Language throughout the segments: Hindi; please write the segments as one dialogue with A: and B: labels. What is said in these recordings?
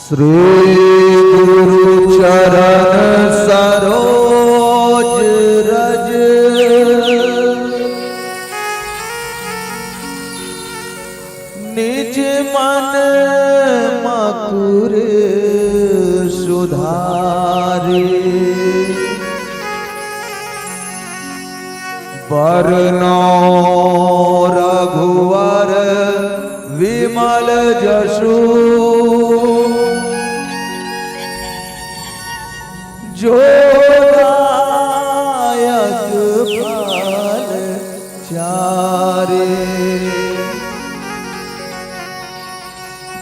A: श्री गुरु चरण सरोज रज निज मन मकुर सुधारे बरनो रघुवर विमल जसु जो दायक फल चारे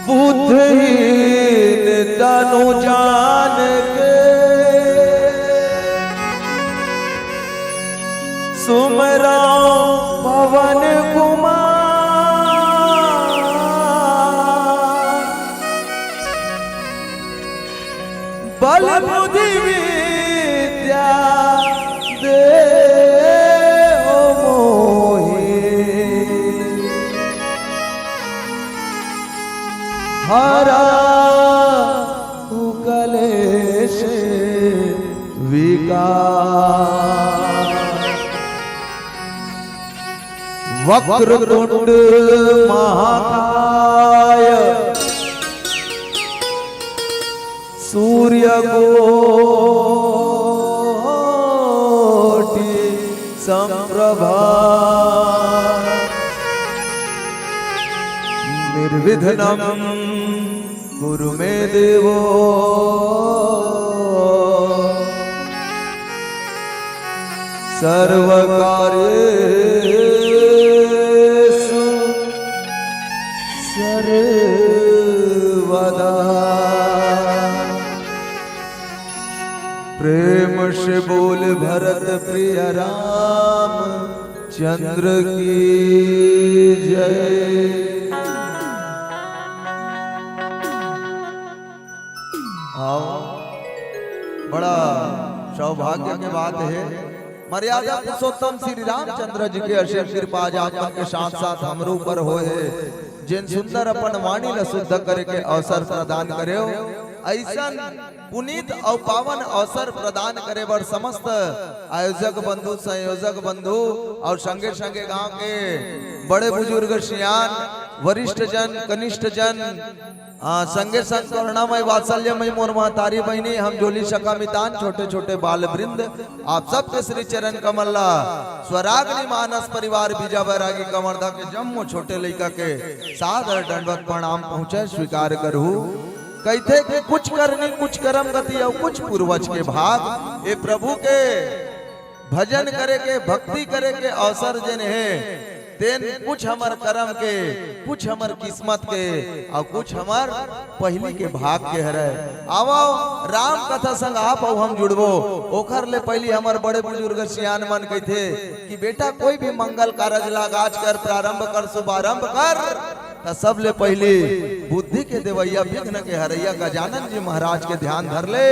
A: बुद्धहीन तनु जान के सुमरा पवन कुमार बल बुद्धि विद्या दे हरा कलेश विकार वक्रतुंड महाकाय सूर्यकोटि संप्रभा निर्विघ्नं कुरु मे देवो सर्वकार्येषु सर्वदा प्रेम से बोल भरत प्रिय राम चंद्र की जय। बड़ा सौभाग्य की बात है मर्यादा पुरुषोत्तम श्री रामचंद्र जी के अशेष कृपा आपन के साथ साथ हमरो पर होए जिन सुंदर अपन वाणी ल शुद्ध करे के अवसर प्रदान करे ऐसा पुनीत और पावन अवसर प्रदान करे बर समस्त आयोजक बंधु संयोजक बंधु और संगे संगे गांव के बड़े बुजुर्ग सियान वरिष्ठ जन कनिष्ठ जन संगे संग करुणामय वात्सल्यमय मोर महतारी बहनी हम जोली शका मितान छोटे छोटे बाल वृंद आप सबके श्री चरण कमल्ला स्वराग्नि मानस परिवार बीजा बैरागी कमरदा के जम्मो छोटे लड़का के सादर दंडवत प्रणाम पहुँचे स्वीकार करूँ कहते कि कुछ करनी कुछ कर्म गति और कुछ पूर्वज के भाग ये प्रभु के भजन करे के भक्ति करे के अवसर जिन है तेन कुछ हमर कर्म के कुछ हमर किस्मत के और कुछ हमर पहली के भाग के हरे आवो राम कथा संग आप और हम जुड़बो ओखर ले पहली हमर बड़े बुजुर्ग सियान मन कहते कि बेटा कोई भी मंगल कारज लगाज कर प्रारंभ कर शुभारंभ कर तो सब ले पहले बुद्धि के देवैया विघ्न के हरैया गजानन जी महाराज के ध्यान धर ले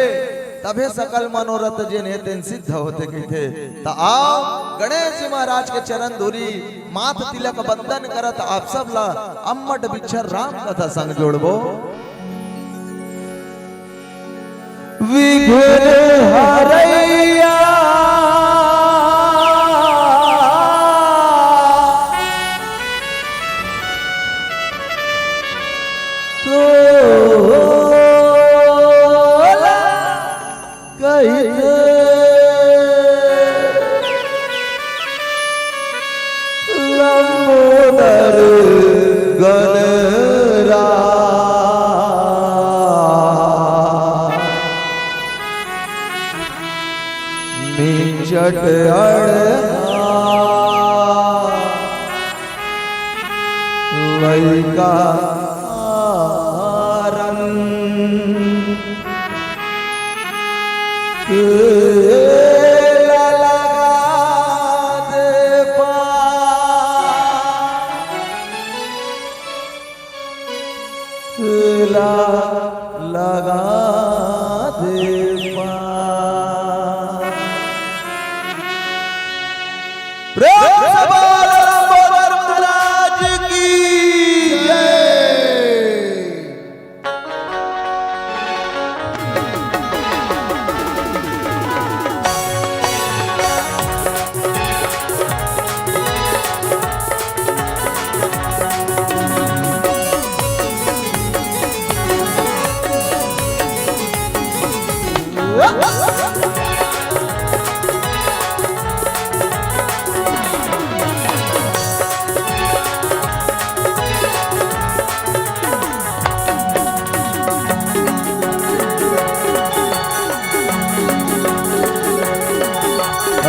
A: तबे सकल मनोरथ जिन है तेन सिद्ध होते कहते तो आओ गणेश जी महाराज के चरण धूरी माथ तिलक बंदन करत आप सब ला अम्मट बिच्छर राम कथा संग जोड़बो विघ्न हरैया लंबोदर गणरा निचट लैका लगा दे महाराज की जय।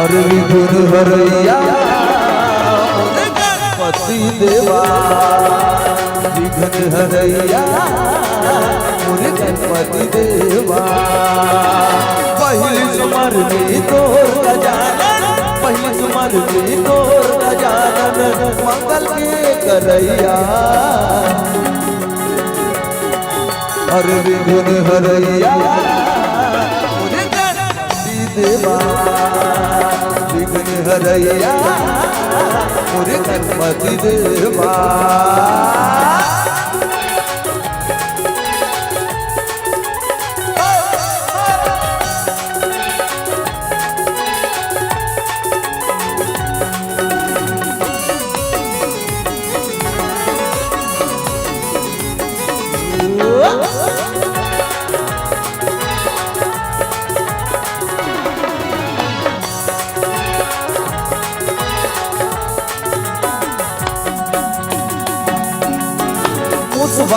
A: अरे विघ्न हरैया मोरे गणपति देवा, विघ्न हरैया मोरे गणपति देवा। पहली सुमर में तोर गजानन, पहली सुमर में तोर गजानन, मंगल के करैया। अरे विघ्न हरैया मोरे गणपति देवा, विघ्न हरैया मोरे गणपति देवा।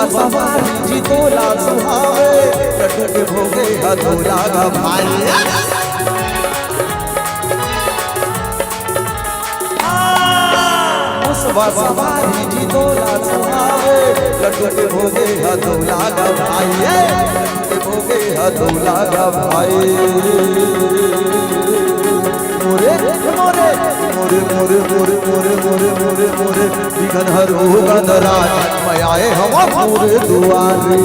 A: सवारी जी तोला सुहावे, लड्डू के भोगे हथोला का भाई। सवारी जी तोला सुहावे, लड्डू के भोगे हथोला का भाई, लड्डू के भोगे हथोला का भाई। मोरे मोरे मोरे मोरे मोरे मोरे मोरे मोरे मोरे विघ्न हरो गणराज मैं आए हम पूरे दुआरे।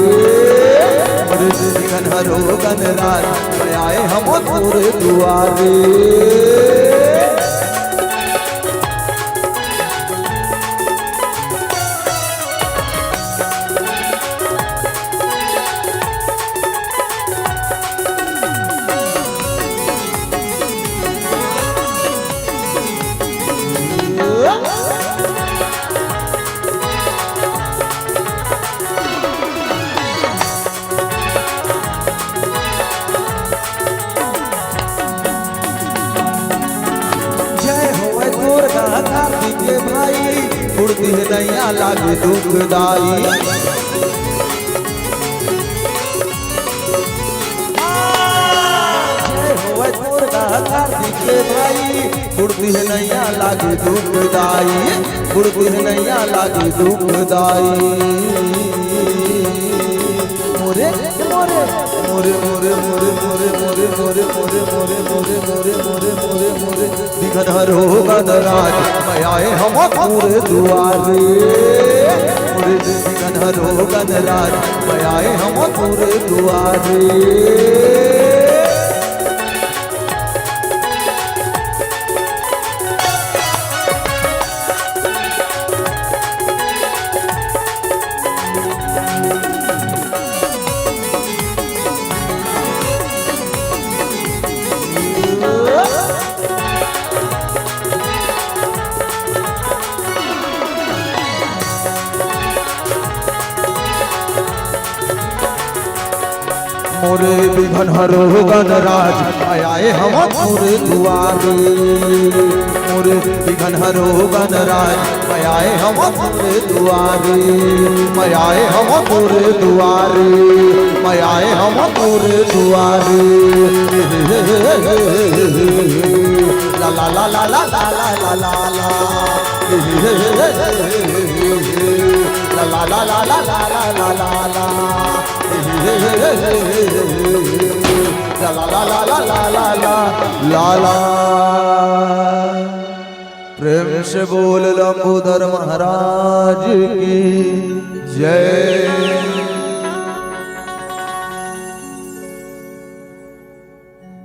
A: मोरे विघ्न हरो गणराज मैं आए हम पूरे दुआरे। के भाई उड़ती है नैया लागे दुखदाई। के भाई उड़ती है नैया लागे दुखदाई, उड़ती है नैया लागे दुखदाई। मोरे मोरे मोरे मोरे मोरे मोरे मोरे मोरे मोरे मोरे मोरे मोरे मोरे मोरे मोरे विघ्न हरो गणराज मैं आए हम पूरे दुआरे। मोरे विघ्न हरो गणराज मैं आए हम पूरे दुआरे। मोरे विघ्न हरो गणराज आए हम पूरे दुआरे। मोरे विघ्न हरो गणराज आए हम पूरे दुआरे। मैं आए हम पूरे दुआरे, मैं आए हम पूरे दुआरे। ला ला ला ला ला ला ला ला ला ला ला ला ला ला ला ला ला ला। ला ला ला ला ला ला ला ला ला। प्रेम से बोल लंबोदर महाराज की जय।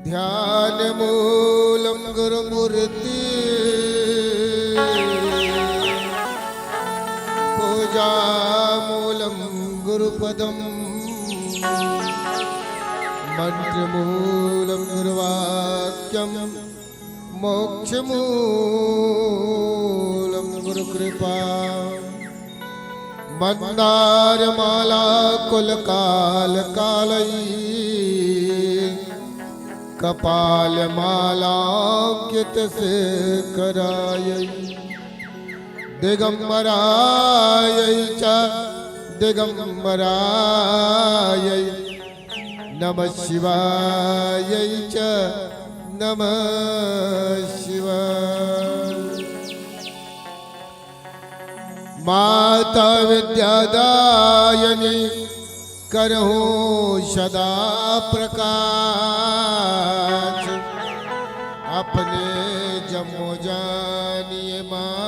B: ध्यान मूलम गुरुमूर्ति, पूजा मूलम गुरुपदम, मंत्र मूलम गुरुवाक्यम, मोक्ष मूलम गुरुकृपा। मंदार माला कुल काल कालई, कपाल माला कित से करायई। दिगंबरायै च दिगंबरायै, नमः शिवायै च नमः शिवाय। माता विद्यादायिनी करहूं सदा प्रकाश, अपने जमो जानिए माँ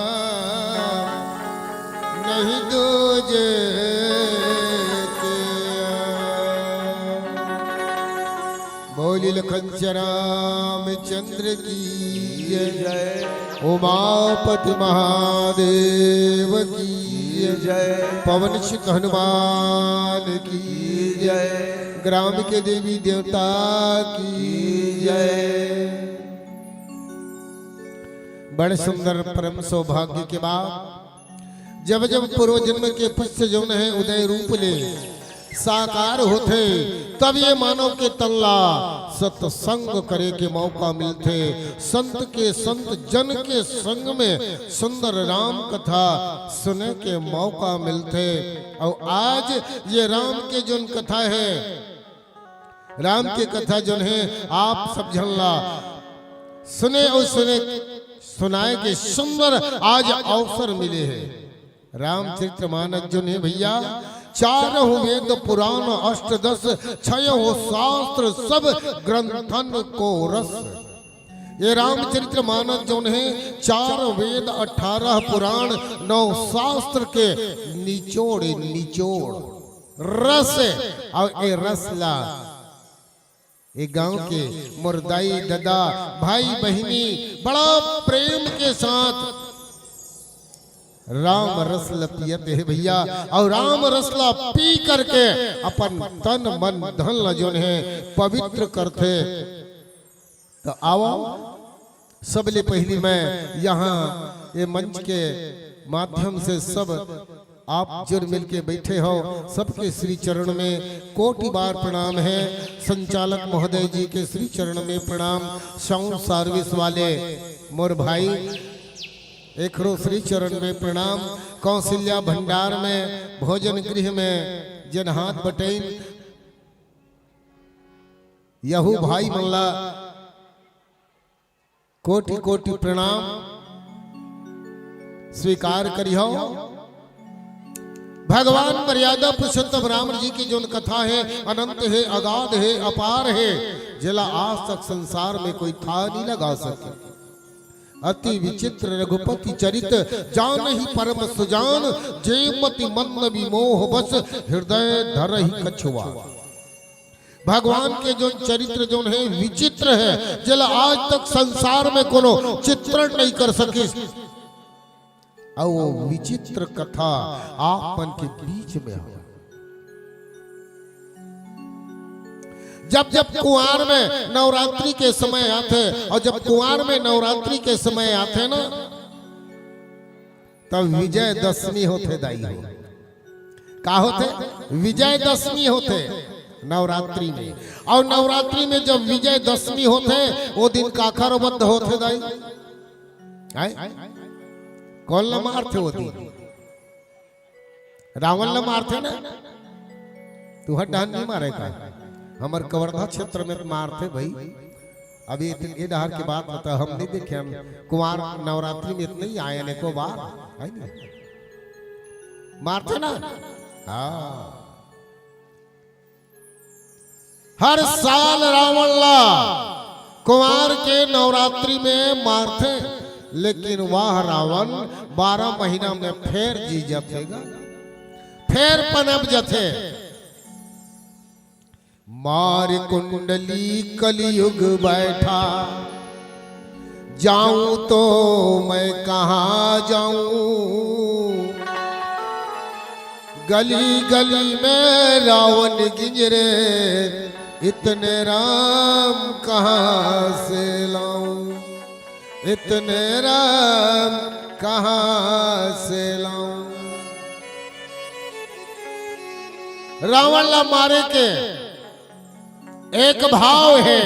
B: नहीं दूजे के। बोली लखन रामचंद्र की
A: जय,
B: उमापति महादेव की
A: जय,
B: पवन सुत हनुमान की
A: जय,
B: ग्राम के देवी देवता की
A: जय।
B: बड़े सुंदर परम सौभाग्य के बाद जब जब पूर्व जन्म के पुष्य जौन है उदय रूप ले साकार होते, तब ये मानव के तल्ला सत्संग करे के मौका मिलते। संत के संत जन के संग में सुंदर राम कथा सुने के मौका मिलते। और आज ये राम के जोन कथा है, राम के कथा जोन है आप सब झल्ला सुने और सुनाए के सुंदर आज अवसर मिले हैं। रामचरित्र मानस जो है भैया, चारहों वेद पुराण अष्टदश छयों शास्त्र सब ग्रंथन को रस। ये रामचरित्र मानस जो है 4 वेद 18 पुराण 9 शास्त्र के निचोड़ निचोड़ रस। और ये रसला ये गांव के मुर्दाई दादा भाई बहिनी बड़ा प्रेम के साथ राम रसला पियते है भैया। और राम रसला पी करके अपन तन मन धन जोन है पवित्र करते। तो आओ सबले पहली मैं यहाँ ये मंच के माध्यम से सब आप जुड़ मिल के बैठे हो, सबके श्री चरण में कोटि बार प्रणाम है। संचालक महोदय जी के श्री चरण में प्रणाम। साउंड सर्विस वाले मोर भाई एकरो श्री चरण में प्रणाम। कौशल्या भंडार में भोजन गृह में जन हाथ बटेन यहू भाई मल्ला कोटि कोटि प्रणाम स्वीकार करियो। भगवान मर्यादा पुरुषोत्तम राम जी की जो कथा है अनंत है, अगाध है, अपार है, जिला आज तक संसार में कोई था नहीं लगा सके। अति विचित्र रघुपति चरित जान ही परम सुजान, जेमति मन विमोह बस हृदय धर ही कछुआ। भगवान के जो चरित्र जो है विचित्र है, जिला आज तक संसार में कोनो चित्रण नहीं कर सके। और वो विचित्र कथा आपन के बीच में हो। जब जब कुंवार में नवरात्रि के समय आते, और जब कुंवार में नवरात्रि के समय आते ना, तब विजयदशमी होते दाई हो। का होते? विजयदशमी होते नवरात्रि में। और नवरात्रि में जब विजयदशमी होते वो दिन काखर बद्ध होते दाई कौन ल मारते होती? रावण ल मारते ना। तू हड्डान नहीं मारे का? हमार कवर्धा क्षेत्र में मारते भाई। अभी ये डहर की बात बता, हम नहीं देखे। हम कुमार नवरात्रि में इतने ही आए ने को बार मारते ना। हाँ, हर साल रावण ला कुमार के नवरात्रि में मारते, लेकिन वह रावण 12 महीना में फिर जी जतेगा, फिर पनप जथे। मार कुंडली कलयुग बैठा, जाऊं तो मैं कहां जाऊं, गली गली में रावण गिंजरे, इतने राम कहां से लाऊं, इतने राम कहां से लाऊं। रावण ला मारे के एक भाव है।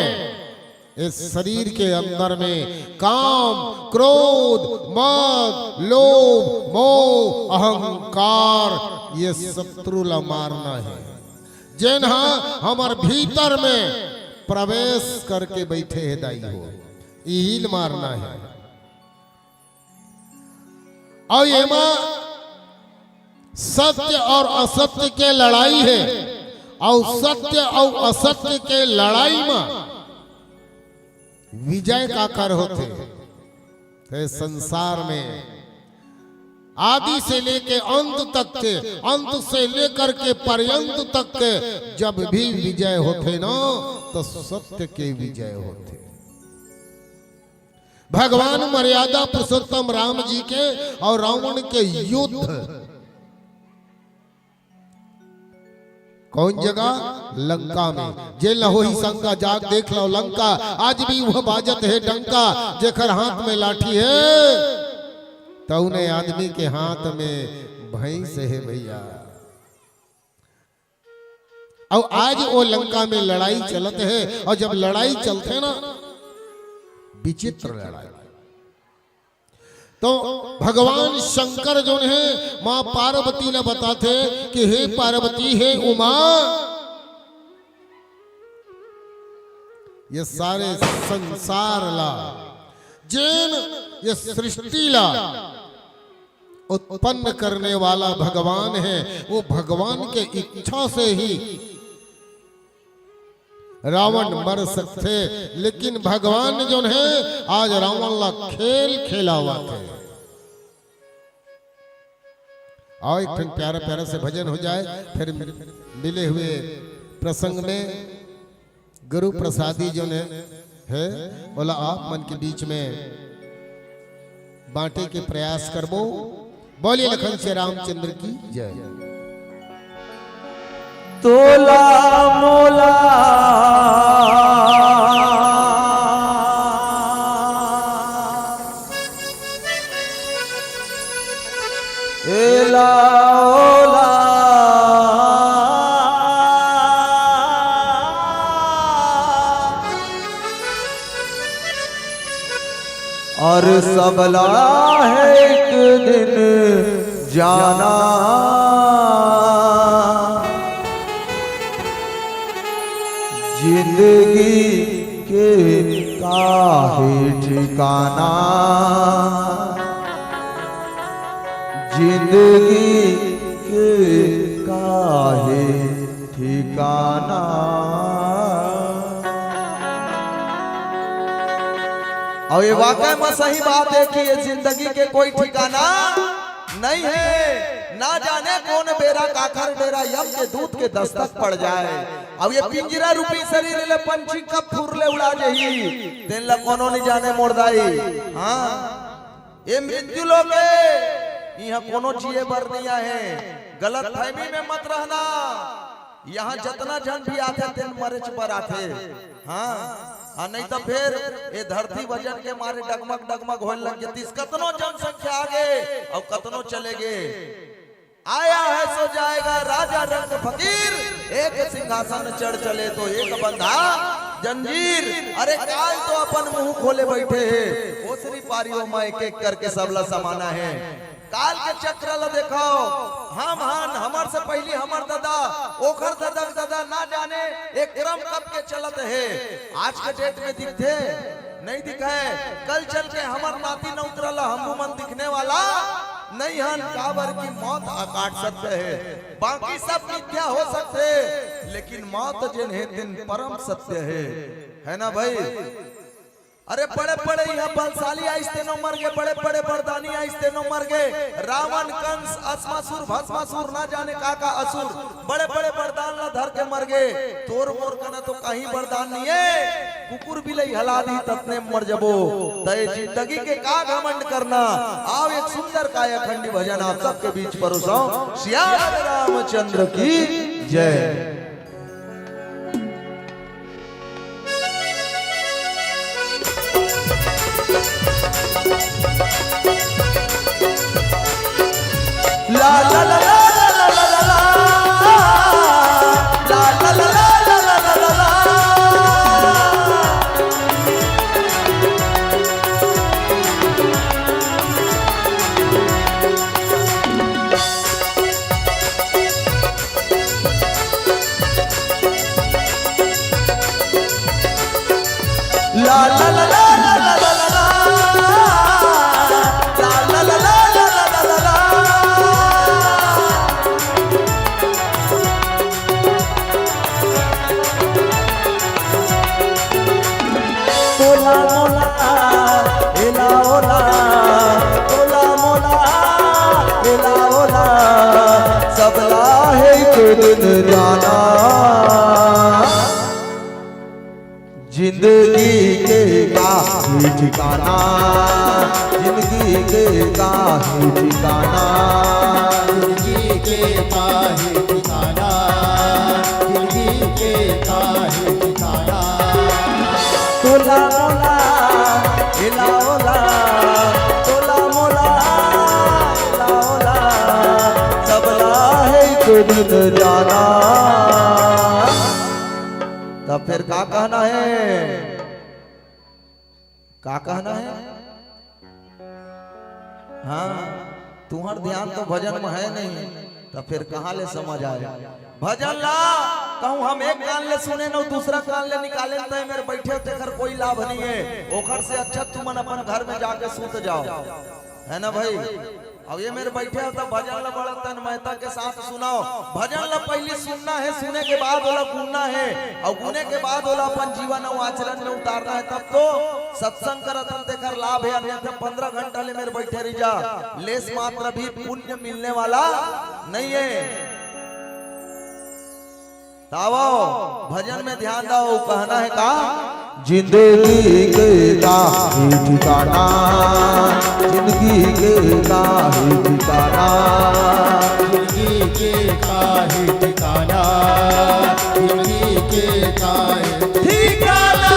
B: इस शरीर के अंदर में काम, क्रोध, मद, लोभ, मोह, अहंकार, ये शत्रु ला मारना है। जिन्हा हमार भीतर में प्रवेश करके बैठे है दाई हो, हील मारना है। और ये मां सत्य और असत्य के लड़ाई है, और सत्य और असत्य के लड़ाई में विजय का कर होते है। संसार में आदि से लेके अंत तक के, अंत से लेकर के पर्यंत तक के जब भी विजय होते ना, तो सत्य के विजय होते। भगवान मर्यादा पुरुषोत्तम राम जी के और रावण के युद्ध कौन जगह? लंका में। जे लहोई शंका जाग देख लो लंका, आज भी वह बाजत है डंका, जेकर हाथ में लाठी है तो उन्हें आदमी के हाथ में भैंस है भैया। और आज वो लंका में लड़ाई चलते है, और जब लड़ाई चलते ना, विचित्र लड़ाई, तो भगवान शंकर जो है मां पार्वती ने बताते कि हे पार्वती, हे उमा, ये सारे संसार ला, जिन ये सृष्टि ला उत्पन्न करने वाला भगवान है, वो भगवान के इच्छा से ही रावण मर सकते, लेकिन भगवान जो है आज रावण ला खेल खेला हुआ थे। आओ एक प्यारा प्यारा से भजन हो जाए, फिर मिले हुए प्रसंग में गुरु प्रसादी जो है बोला आप मन के बीच में बांटे के प्रयास करबो। बोलिए लखन श्री रामचंद्र की जय।
A: तोला मोला एला ओला और सबला है एक दिन जाना, जिंदगी के काहे ठिकाना, जिंदगी के काहे ठिकाना। और ये वाकई में सही बात है कि ये जिंदगी के कोई ठिकाना नहीं है। ना जाने कौन बेरा काकर डेरा यम के दूत के दस्तक पड़ जाए। अब ये पिंजरा रूपी शरीर ले पंछी कब फुरले उड़ा जही, तेन ला कोनो नहीं जाने मोरदाई। हाँ, ये मृत्यु लोग है, यहाँ कोनो चीजे बर नहीं आए। गलत फहमी में मत रहना। यहाँ जितना जन भी आते तेन मरच पर आते। हाँ, नहीं तो फिर ये धरती वजन के मारे डगमग डगमग होने लग जाती। कतनो जनसंख्या आगे और कतनो चलेगे। आया है सो जाएगा राजा रंग फकीर, एक सिंहासन चढ़ चले तो एक बंधा जंजीर। अरे काल तो अपन मुंह खोले बैठे है, ओसरी पारियों में एक एक करके सबला समाना है। काल के चक्र ला देखो, हम हन हमर से पहली हमर दादा ओखर दादा दादा ना जाने एक क्रम कब के चलत है। आज के डेट में दिखते नहीं दिखाए, कल चल के हमर नाती न उतरला हमू मन दिखने वाला नहीं हन। काबर की मौत काट सकते है, बाकी सब मिथ्या हो सकते, लेकिन मौत जिन है दिन परम सत्य है ना भाई। अरे बड़े बड़े यहाँ बलशाली आइस्ते नो मर गए, बड़े बड़े बरदानी आइस्ते नो मर गए। रावण कंस अस्मासुर भस्मासुर ना जाने का असुर बड़े बड़े बरदान ला धर के मर गए। तोर मोर कना तो कहीं बरदान नहीं है, कुकुर भी लई हला दी ततने मर जबो। तय जिंदगी के का घमंड करना। आओ एक सुंदर कायाखंडी भजन आप सबके बीच परोसाऊं। सिया रामचंद्र की जय। ला ला ला ला ला ला ला ला ला ला ला ला ला ला। ला ला ला ला ला ला ला ला ला ला ला ला ला ला। तोला मोला एला ओला, तोला मोला एला ओला, सबला है एक दिन जाना। जिंदगी के काहे ठिकाना, जिंदगी के काहे ठिकाना,
B: जिंदगी के काहे ठिकाना, जिंदगी के काहे ठिकाना।
A: तोला मोला एला ओला, तोला मोला एला ओला, सबला है एक दिन जाना। तब फिर क्या कहना है, क्या कहना है? हाँ, तुम्हार ध्यान तो भजन में है नहीं, तो फिर कहाँ ले समझ आए? भजन ला कहूँ हम एक कान ले सुने न दूसरा कान ले निकाले, तो मेरे बैठे तेकर कोई लाभ नहीं है। ओखर से अच्छा तुम अपन घर में जाके सूत जाओ, है ना भाई? अब ये मेरे बैठे हो तो भजन ला बड़ा तन्मयता के साथ सुनाओ। भजन ला पहले सुनना है, सुने के बाद ओला गुनना है, और गुने के बाद ओला अपन जीवन और आचरण में उतारना है। तब तो सत्संग करत हम तेकर लाभ है। अन्यथा 15 घंटा ले मेरे बैठे रह जा, लेस मात्र भी पुण्य मिलने वाला नहीं है। तावो भजन में ध्यान दो, कहना है का जिंदगी के काहे ठिकाना, जिंदगी के काहे ठिकाना,
B: जिंदगी के काहे ठिकाना, जिंदगी के काहे
A: ठिकाना।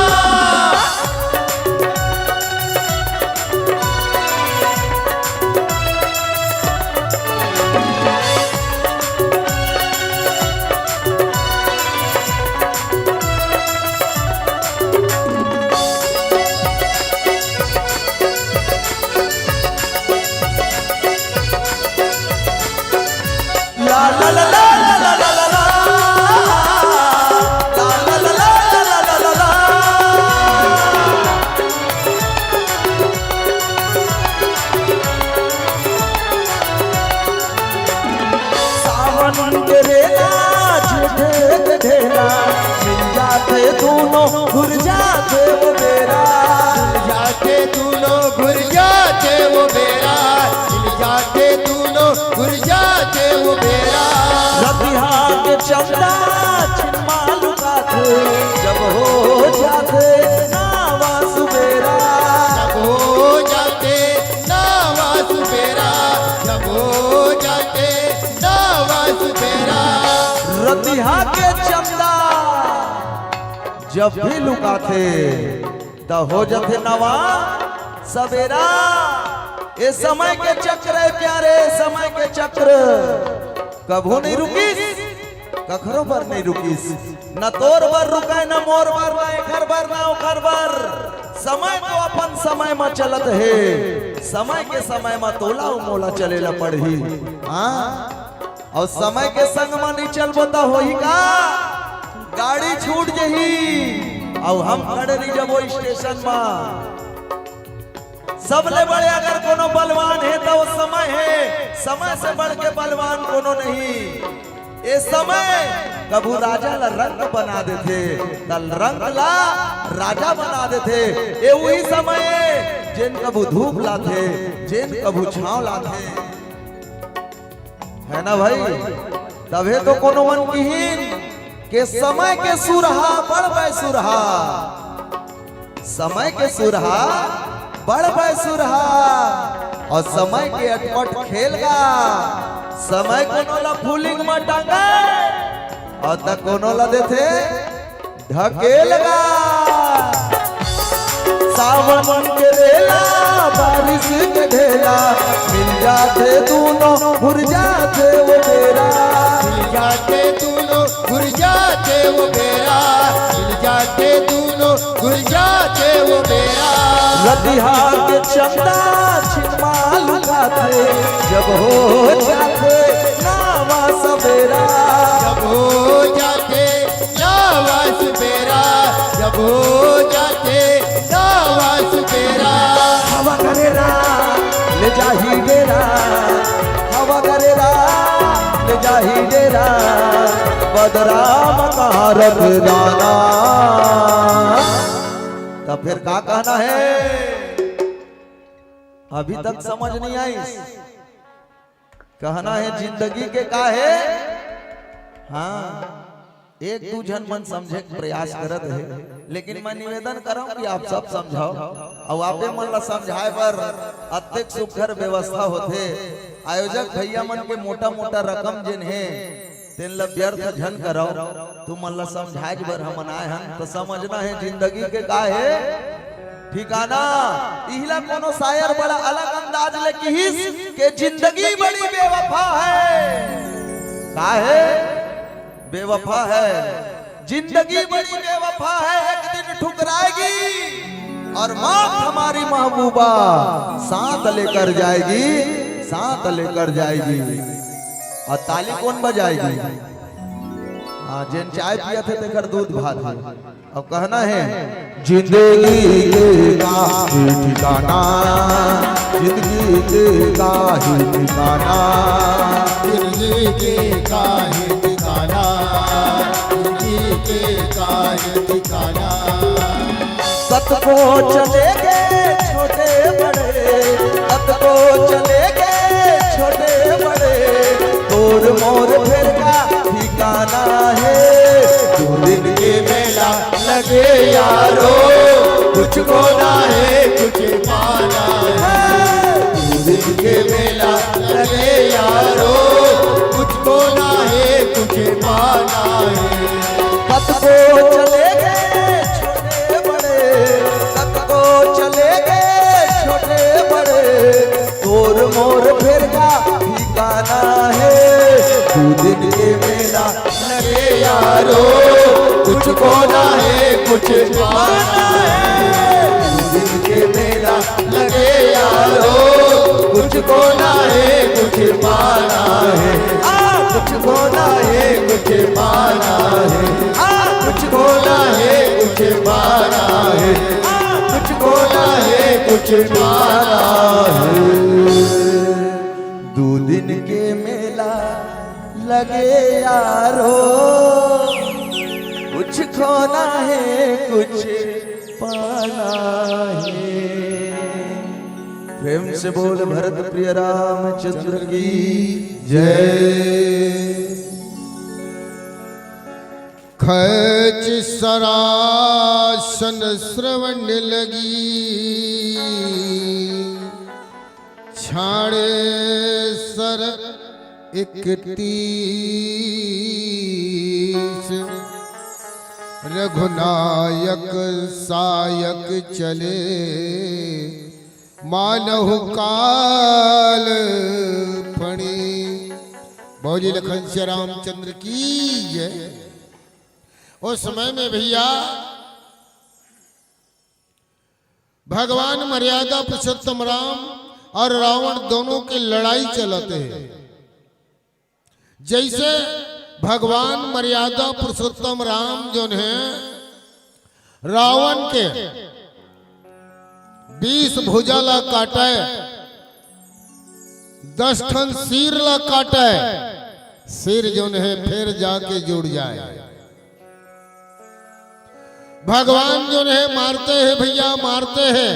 A: ला ला ला ला ला ला ला ला, ला ला ला ला ला ला ला ला। सावन के रेला झूठे के ढेला, मिल जाते दोनों घुर जाते वो बेरा,
B: जाके दोनों घुर जाते वो बेरा, जाके दोनों घुर जाते वो बेरा।
A: रतिहा के चंदा छिनमा लुकाते, जब हो जाते नावा सुबेरा,
B: जब हो जाते नावा सुबेरा, जब हो जाते नावा सुबेरा।
A: रतिहा के चंदा जब भी लुकाते तो हो जाते नवा सवेरा। ये समय के चक्र है प्यारे, समय के चक्र कभू नहीं रुकिस, कखरो पर नहीं रुकिस, न तोर बर रुके न मोर बर, न एकर बर न ओकर बर। समय तो अपन समय में चलत है, समय के समय में तोला मोला चलेला पड़ही। हाँ, और समय के संग में नहीं चलबो तो होई का, गाड़ी छूट जही और हम खड़े नहीं जबो स्टेशन में। सबले बड़े अगर कोनो बलवान है तो वो समय है, समय से बढ़ के बलवान कोनो नहीं। ये समय कभू राजा ला रंग बना देते, तल रंग ला राजा बना देते। ये वही समय है जिन कभू धूप लाते, जिन कभू छांव लाते, है ना भाई? तबे तो कोनो मन कीहीन के समय के सुरहा बड़ सुरहा, समय के सुरहा बड़ सुरहा, और समय के अटपट खेलगा। समय कोनो ला फूलिंग में टांगा और त कोनो ला देथे ढकेलगा। सावन के रेला बारिश के ढेला, मिल जाते दोनों घुर जाते वो बेरा,
B: मिल जाते दोनों घुर जाते वो बेरा, मिल जाते दोनों घुर जाते वो बेरा।
A: रतिहा के चंदा छिनमा लुकाते, जब हो जाते नावा सवेरा,
B: जब हो जाते नावा सवेरा, जब हो जाते
A: डेरा ले जाही डेरा बदराम कहाँ रख जाना। तब फिर क्या कहना है, अभी तक समझ नहीं आई। कहना है जिंदगी के का है, हाँ एक दू जन मन समझे के प्रयास करत है, लेकिन मैं निवेदन करूं कि आप सब समझाओ और आपे मन ला समझाए पर अत्यंत सुखर व्यवस्था होते। आयोजक भैया मन के मोटा मोटा रकम जिन है तेन ला व्यर्थ झन कराओ, तू मन ला समझाए बर हम आए हन। तो समझना है जिंदगी के का है ठिकाना। इहला कोनो शायर बड़ा अलग अंदाज ले कहिस के जिंदगी बड़ी बेवफा है। का है बेवफा है, जिंदगी बड़ी बेवफा है, एक दिन ठुकराएगी और मौत हमारी महबूबा साथ लेकर जाएगी, साथ लेकर जाएगी। और ताली कौन बजाएगी, हाँ जिन चाय पिया थे तेकर दूध भात है। अब कहना है जिंदगी के का ठिकाना, जिंदगी के का ठिकाना,
B: जिंदगी के का ठिकाना, जिंदगी के का ठिकाना।
A: सत को चलेगे छोटे बड़े, सत को चलेगे छोटे बड़े, तोर मोर फिर का ठिकाना है। दो दिन के मेला लगे यारो, कुछ को ना है कुछ पाना है। दो दिन के मेला लगे यारो, कुछ को ना है कुछ पाना है। सत को चलेगे छोटे बड़े, सत को चलेगे छोटे बड़े, तोर मोर फिर का ठिकाना है। दो दिन के मेला लगे यारो, कुछ को ना है कुछ पाना है। दो दिन के मेला लगे यारो, कुछ को ना है कुछ पाना है। कुछ को ना है कुछ पाना है, कुछ को ना है कुछ पाना है, कुछ को ना है कुछ पाना है। दो दिन के मेला लगे यारो, कुछ खोना है कुछ पाना है। प्रेम से बोल भरत प्रिय रामचंद्र की जय।
B: खच सरासन श्रवण लगी, छाड़े सर 31 रघुनायक सायक चले, मानहु काल फणी। बोली लखन श्री रामचंद्र की जय। उस समय में भैया भगवान मर्यादा पुरुषोत्तम राम और रावण दोनों की लड़ाई चलते हैं। जैसे भगवान मर्यादा पुरुषोत्तम राम जो है रावण के 20 भुजा ला काटे, 10 ठन सिर ला काटे, सिर जो है फिर जाके जुड़ जाए। भगवान जो है मारते हैं भैया, मारते हैं।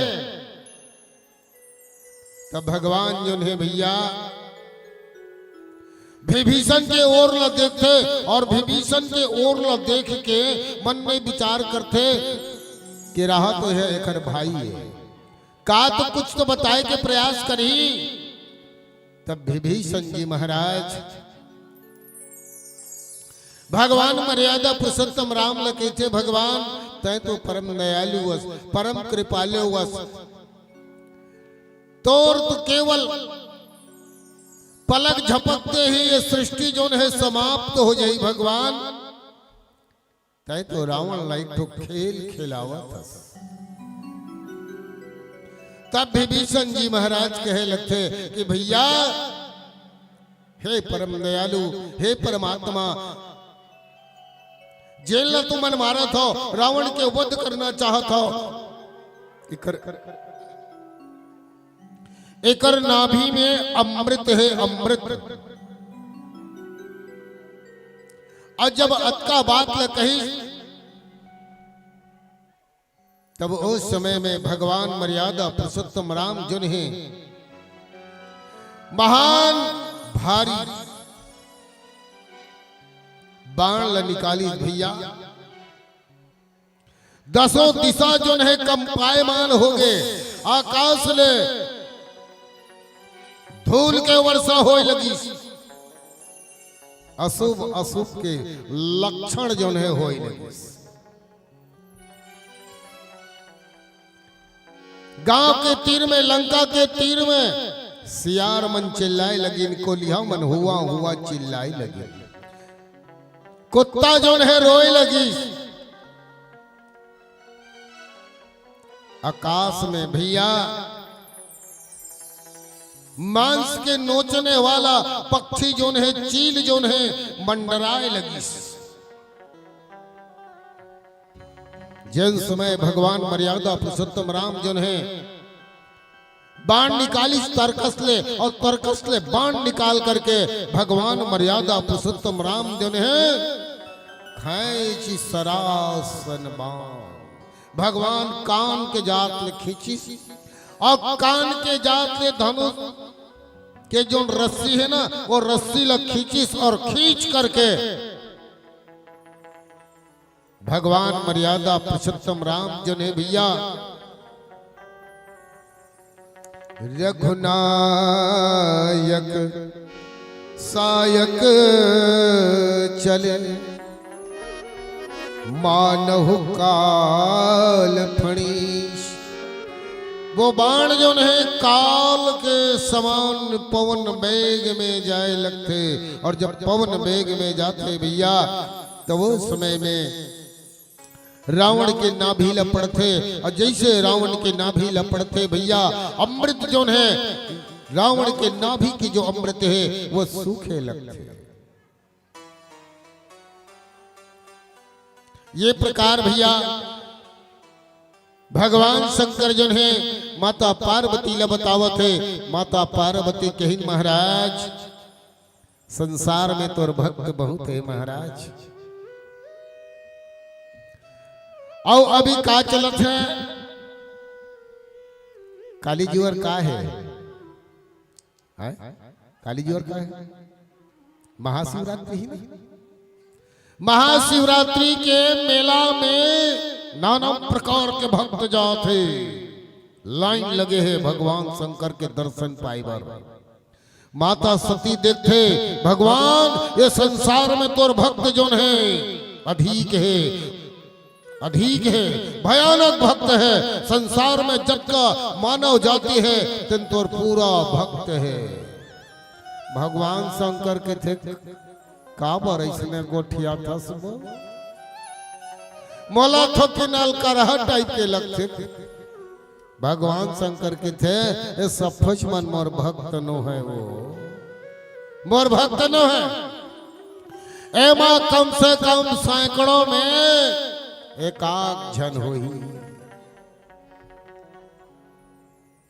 B: तब भगवान जो है भैया विभीषण के ओर न देखते और विभीषण के ओर न देख के मन में विचार करते कि रहा तो है एक भाई है, का तो कुछ तो बताए के प्रयास करी। तब विभीषण जी महाराज भगवान मर्यादा पुरुषोत्तम राम ल कहते, भगवान तय तो परम दयालु वस, परम कृपालु वस, तोर तो केवल पलक झपकते ही ये सृष्टि जो है समाप्त हो जाई। भगवान तय तो रावण लाइक तो खेल खिलावा था। तब विभीषण जी महाराज कहे लगते कि भैया हे परम दयालु, हे परमात्मा, जेल तू मन मारा था, रावण के वध करना चाहत हो, एकर नाभि में अमृत है, अमृत और जब अतका बात ल कही तब उस समय में भगवान मर्यादा पुरुषोत्तम राम जिन्हें महान भारी बाण ल निकाली भैया, दसों दिशा जो है कंपायमान हो गए, आकाश ले धूल के वर्षा हो लगी, अशुभ अशुभ के लक्षण जो है हो लगी। गांव के तीर में, लंका के तीर में सियार मन चिल्लाए लगी, इनको लिया मन हुआ हुआ चिल्लाए लगी, कुत्ता जो है रोए लगी। आकाश में भैया मांस के नोचने वाला पक्षी जो है, चील जो है मंडराए लगी। जिन समय भगवान मर्यादा पुरुषोत्तम राम जो है बाण निकाली तरकस ले, और तरकस ले बाण निकाल करके भगवान मर्यादा पुरुषोत्तम राम जो है खींची सरासन बाण, भगवान कान के जात ले खींची, और कान के जात ले धनुष के जो रस्सी है ना, वो रस्सी ल खींची, और खींच करके भगवान मर्यादा पुरुषोत्तम राम जो ने भैया रघुनायक सायक चले, मानहु काल फणीश। वो बाण जो है काल के समान पवन वेग में जाए लगते, और जब पवन वेग में जाते भैया तो वो समय में रावण के नाभि लपड़ते, और जैसे रावण के नाभि लपड़ते भैया अमृत जो है, रावण के नाभि की जो अमृत है वो सूखे लगते। ये प्रकार भैया भगवान शंकर जो है माता पार्वती ला बतावत है। माता पार्वती कहिन महाराज संसार में तोर भक्त बहुत है महाराज, और अभी का चलत है काली जी और का है, काली जी और का है महाशिवरात्रि ही नहीं। महाशिवरात्रि के मेला में नाना प्रकार के भक्त जाते, लाइन लगे हैं भगवान शंकर के दर्शन पाई बार। माता सती देखते भगवान ये संसार में तोर भक्त जो है अधिक है, अधिक है, भयानक भक्त है, संसार में जब का मानव जाति है तिन तोर पूरा भक्त है। भगवान शंकर के थे का बर इसने गोठिया था सुबह मोला थोकी नाल का रहा टाइप के लगते। भगवान शंकर के थे ये सफच मन मोर भक्त नो है, वो मोर भक्त नो है। एमा कम से कम सैकड़ों में एकाक जन हुई।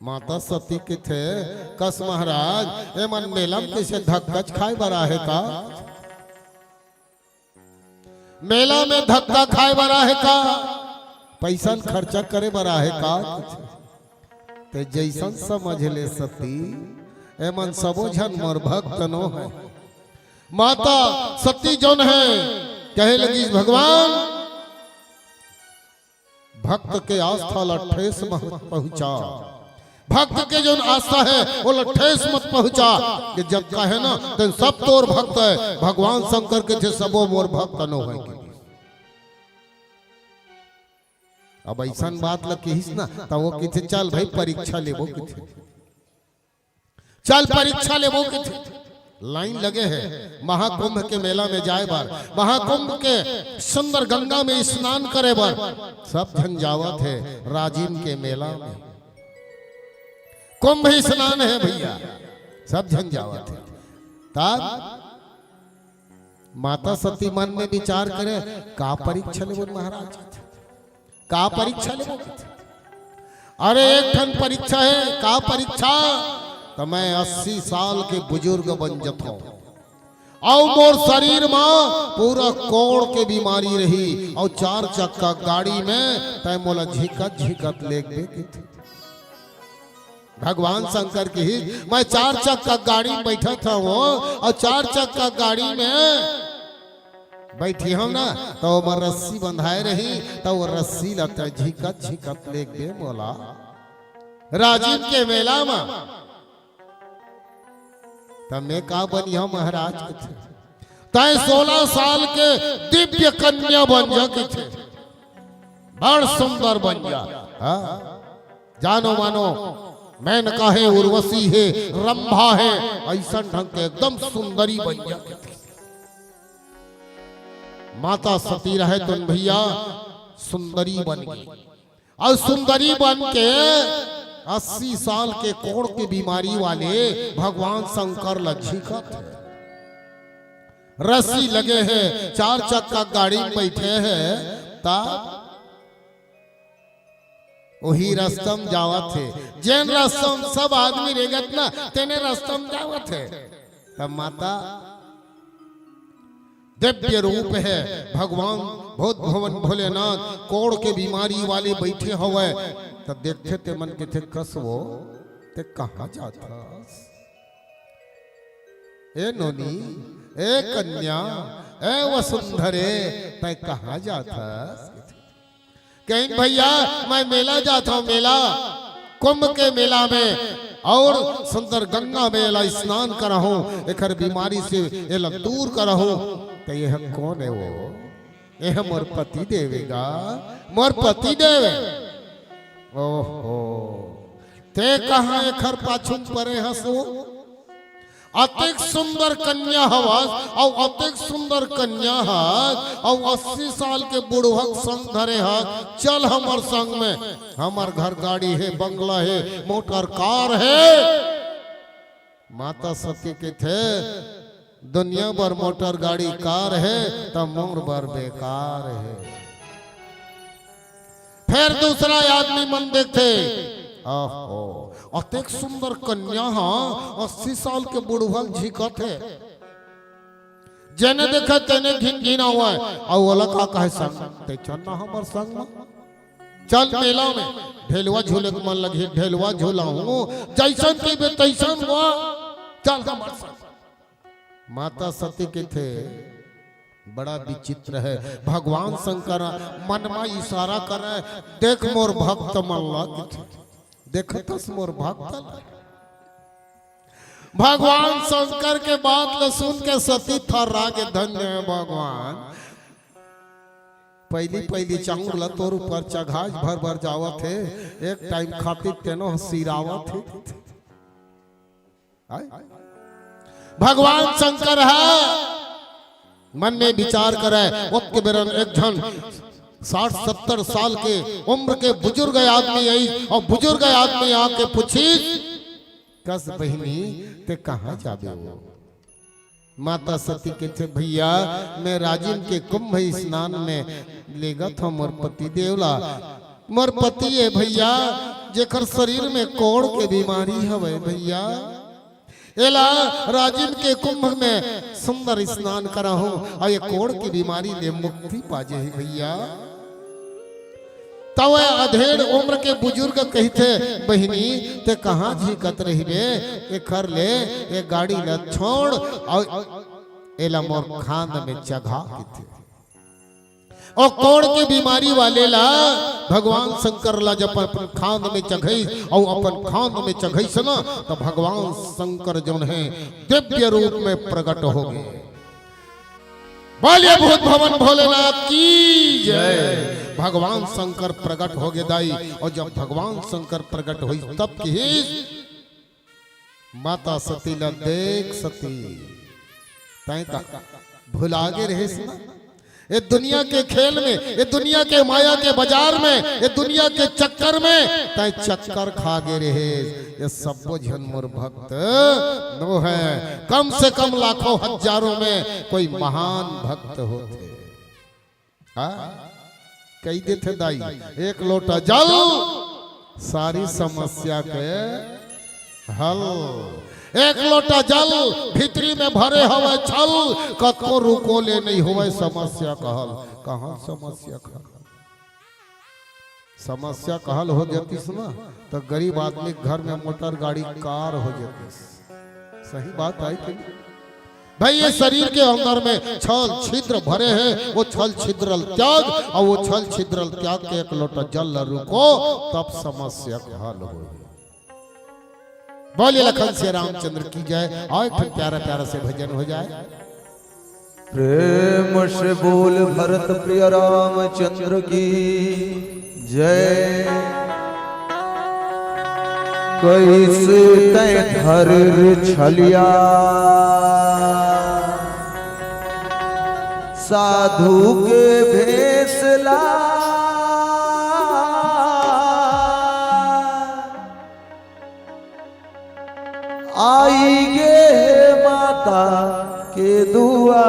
B: माता सती के थे कस महाराज ए मन मेलम किसे धक्कच खाए बरा है का, मेला में धक्का खाए बरा है का, पैसा खर्चा करे बरा है का, ते जैसन समझ ले सती ए मन सबो जन मोर भक्त नो है। माता सती जौन है कहे लगी भगवान भक्त के आस्था लठेस मत पहुंचा, भक्त के जो आस्था है वो लठेस मत पहुंचा, कि जब कहे ना तो सब तोर भक्त है। भगवान शंकर के थे सबो मोर भक्त नो है। अब ऐसा बात लकीस ना तो वो किथे चल भाई परीक्षा लेबो, किथे चल परीक्षा लेबो, किथे लाइन लगे हैं महाकुंभ के मेला में जाए बार, महाकुंभ के सुंदर गंगा में स्नान करे बार सब झंझावत है। राजीव के मेला में कुंभ स्नान है भैया, सब झंझावत है। तब माता सती मन में विचार करे का परीक्षा लेबो महाराज, का परीक्षा लेबो। अरे एक ठन परीक्षा है, का परीक्षा तो मैं 80 साल के बुजुर्ग बन जाता हूं, और मोर शरीर में पूरा कोड़ के बीमारी रही और 4 चक्का गाड़ी में तय मोला झिकत झिकत ले गए। भगवान शंकर की मैं 4 चक्का गाड़ी में बैठा था वो, और 4 चक्का गाड़ी में बैठी हम ना तो वो रस्सी बंधाए रही, तो वो रस्सी लगता झिकत झिकत ले गए मोला राजीव के मेला में। तब मैं का बनिया महाराज के थे तय 16 साल के दिव्य कन्या बन जा के थे, बड़ सुंदर बन जा। जानो मानो मैंने कहे उर्वशी है, रंभा है, ऐसा ढंग के एकदम सुंदरी बन जा के थी। माता सती रहे तो भैया सुंदरी बन गई, और सुंदरी बन के 80 साल के कोड़ की बीमारी वाले भगवान शंकर लज्जिकत है, रस्सी लगे हैं, 4 चक्का गाड़ी में बैठे हैं, तब वही रस्तम जावत है, जैन रस्तम सब आदमी रेगत ना तेने रस्तम जावत है। तब माता दिव्य रूप है, भगवान बहुत भवन भोलेनाथ कोड़ के बीमारी वाले बैठे हुए, तब देखते ते मन के थे कस वो ते कहाँ जाता ए नोनी, ए कन्या, ए वसुंधरे, तय कहाँ जाता? कहीं भैया मैं मेला जाता हूँ, मेला कुंभ के मेला में, और सुंदर गंगा में स्नान करा हूँ, एक बीमारी से ये दूर करा हूँ। तो यह कौन है वो? यह मोर पति देवेगा, मोर पति देव। ओहो ते कहाँ एखर पाछू परे हसो? अतिक सुंदर कन्या हवस, और अतिक सुंदर कन्या है, और 80 साल के बुढ़वक संग धरे है, चल हमर संग में, हमर घर गाड़ी है, बंगला है, मोटर कार है। माता सती के थे दुनिया भर मोटर गाड़ी कार है, तब मोर भर बेकार है। फिर दूसरा आदमी मन देखते, ओहो अतिक सुंदर कन्या, 80 साल के बुढ़वा झिकत है, जेने देखा तेने घिन घिना हुआ है, और वाला का कहे संग ते चलना हमर संग में, चल मेला में ढेलवा झूले के मन लगे, ढेलवा झूला हूँ, जैसन के तैसन हुआ, चल हमर संग। माता सती के थे बड़ा विचित्र है, भगवान शंकर मन में इशारा कर रहे, देख मोर भक्त मल्ला देखतस मोर भक्त। भगवान शंकर के बात सुन के सती थर्रा के धन्य है भगवान, पहली चाहूर ला तोर ऊपर चघाज भर भर जावत है, एक टाइम खातिर तेनो सिरावत है। भगवान शंकर है मन में विचार करे, वक्त बेरन एक जन 60-70 साल के उम्र के बुजुर्ग आदमी आई, और बुजुर्ग आदमी आके पूछी, कस बहनी ते कहाँ जाबे हो? माता सती के थे भैया मैं राजिम के कुंभ स्नान में लेगा था मोर पति देवला, मोर पति है भैया जेकर शरीर में कोड़ के बीमारी है भैया, एला राजिम के कुंभ में सुंदर स्नान करा हूं, और ये कोड़ की बीमारी ले मुक्ति पाजे है भैया। तब अधेड़ उम्र के बुजुर्ग कहते, बहनी ते कहाँ झिकत रही बे, ये कर ले ये गाड़ी ल छोड़, और एला मोर खान में चघा के, और कोड़ की बीमारी वाले ला भगवान शंकर ला जब अपन खान में चघई, और अपन खान में चघई सना, तो भगवान शंकर जो है दिव्य रूप में प्रकट हो गए। बोलिए भूत भवन भोलेनाथ की जय। भगवान शंकर प्रकट हो गए दाई, और जब भगवान शंकर प्रकट हुई तब की माता सती ला देख सती तय का भुला गे रहे ना, ये दुनिया के खेल में, ये दुनिया के माया के बाजार में, ये दुनिया के चक्कर में तय चक्कर खा गे रहे। ये सब जन मोर भक्त नो है, कम से कम लाखों हजारों में कोई महान भक्त होते। कही देते दाई एक लोटा जल सारी समस्या के हल। एक लोटा जल भीतरी में भरे हवे छल, कतको रुको ले नहीं होवे समस्या कहल। कहाँ समस्या कहल? समस्या कहल हो जाती ना तो गरीब आदमी के घर में मोटर गाड़ी कार हो जाती। सही बात आई कि भाई ये शरीर के अंदर में छल छिद्र भरे हैं, वो छल छिद्रल त्याग, और वो छल छिद्रल त्याग के एक लोटा जल रुको तब समस्या का हल हो। बोलिए लखन से रामचंद्र की जय। और प्यारा प्यारा से भजन हो जाए।
A: प्रेम से बोल भरत प्रिय रामचंद्र की जय। कैसे तय धर छलिया साधु के भेसला, आई गे माता के दुआ।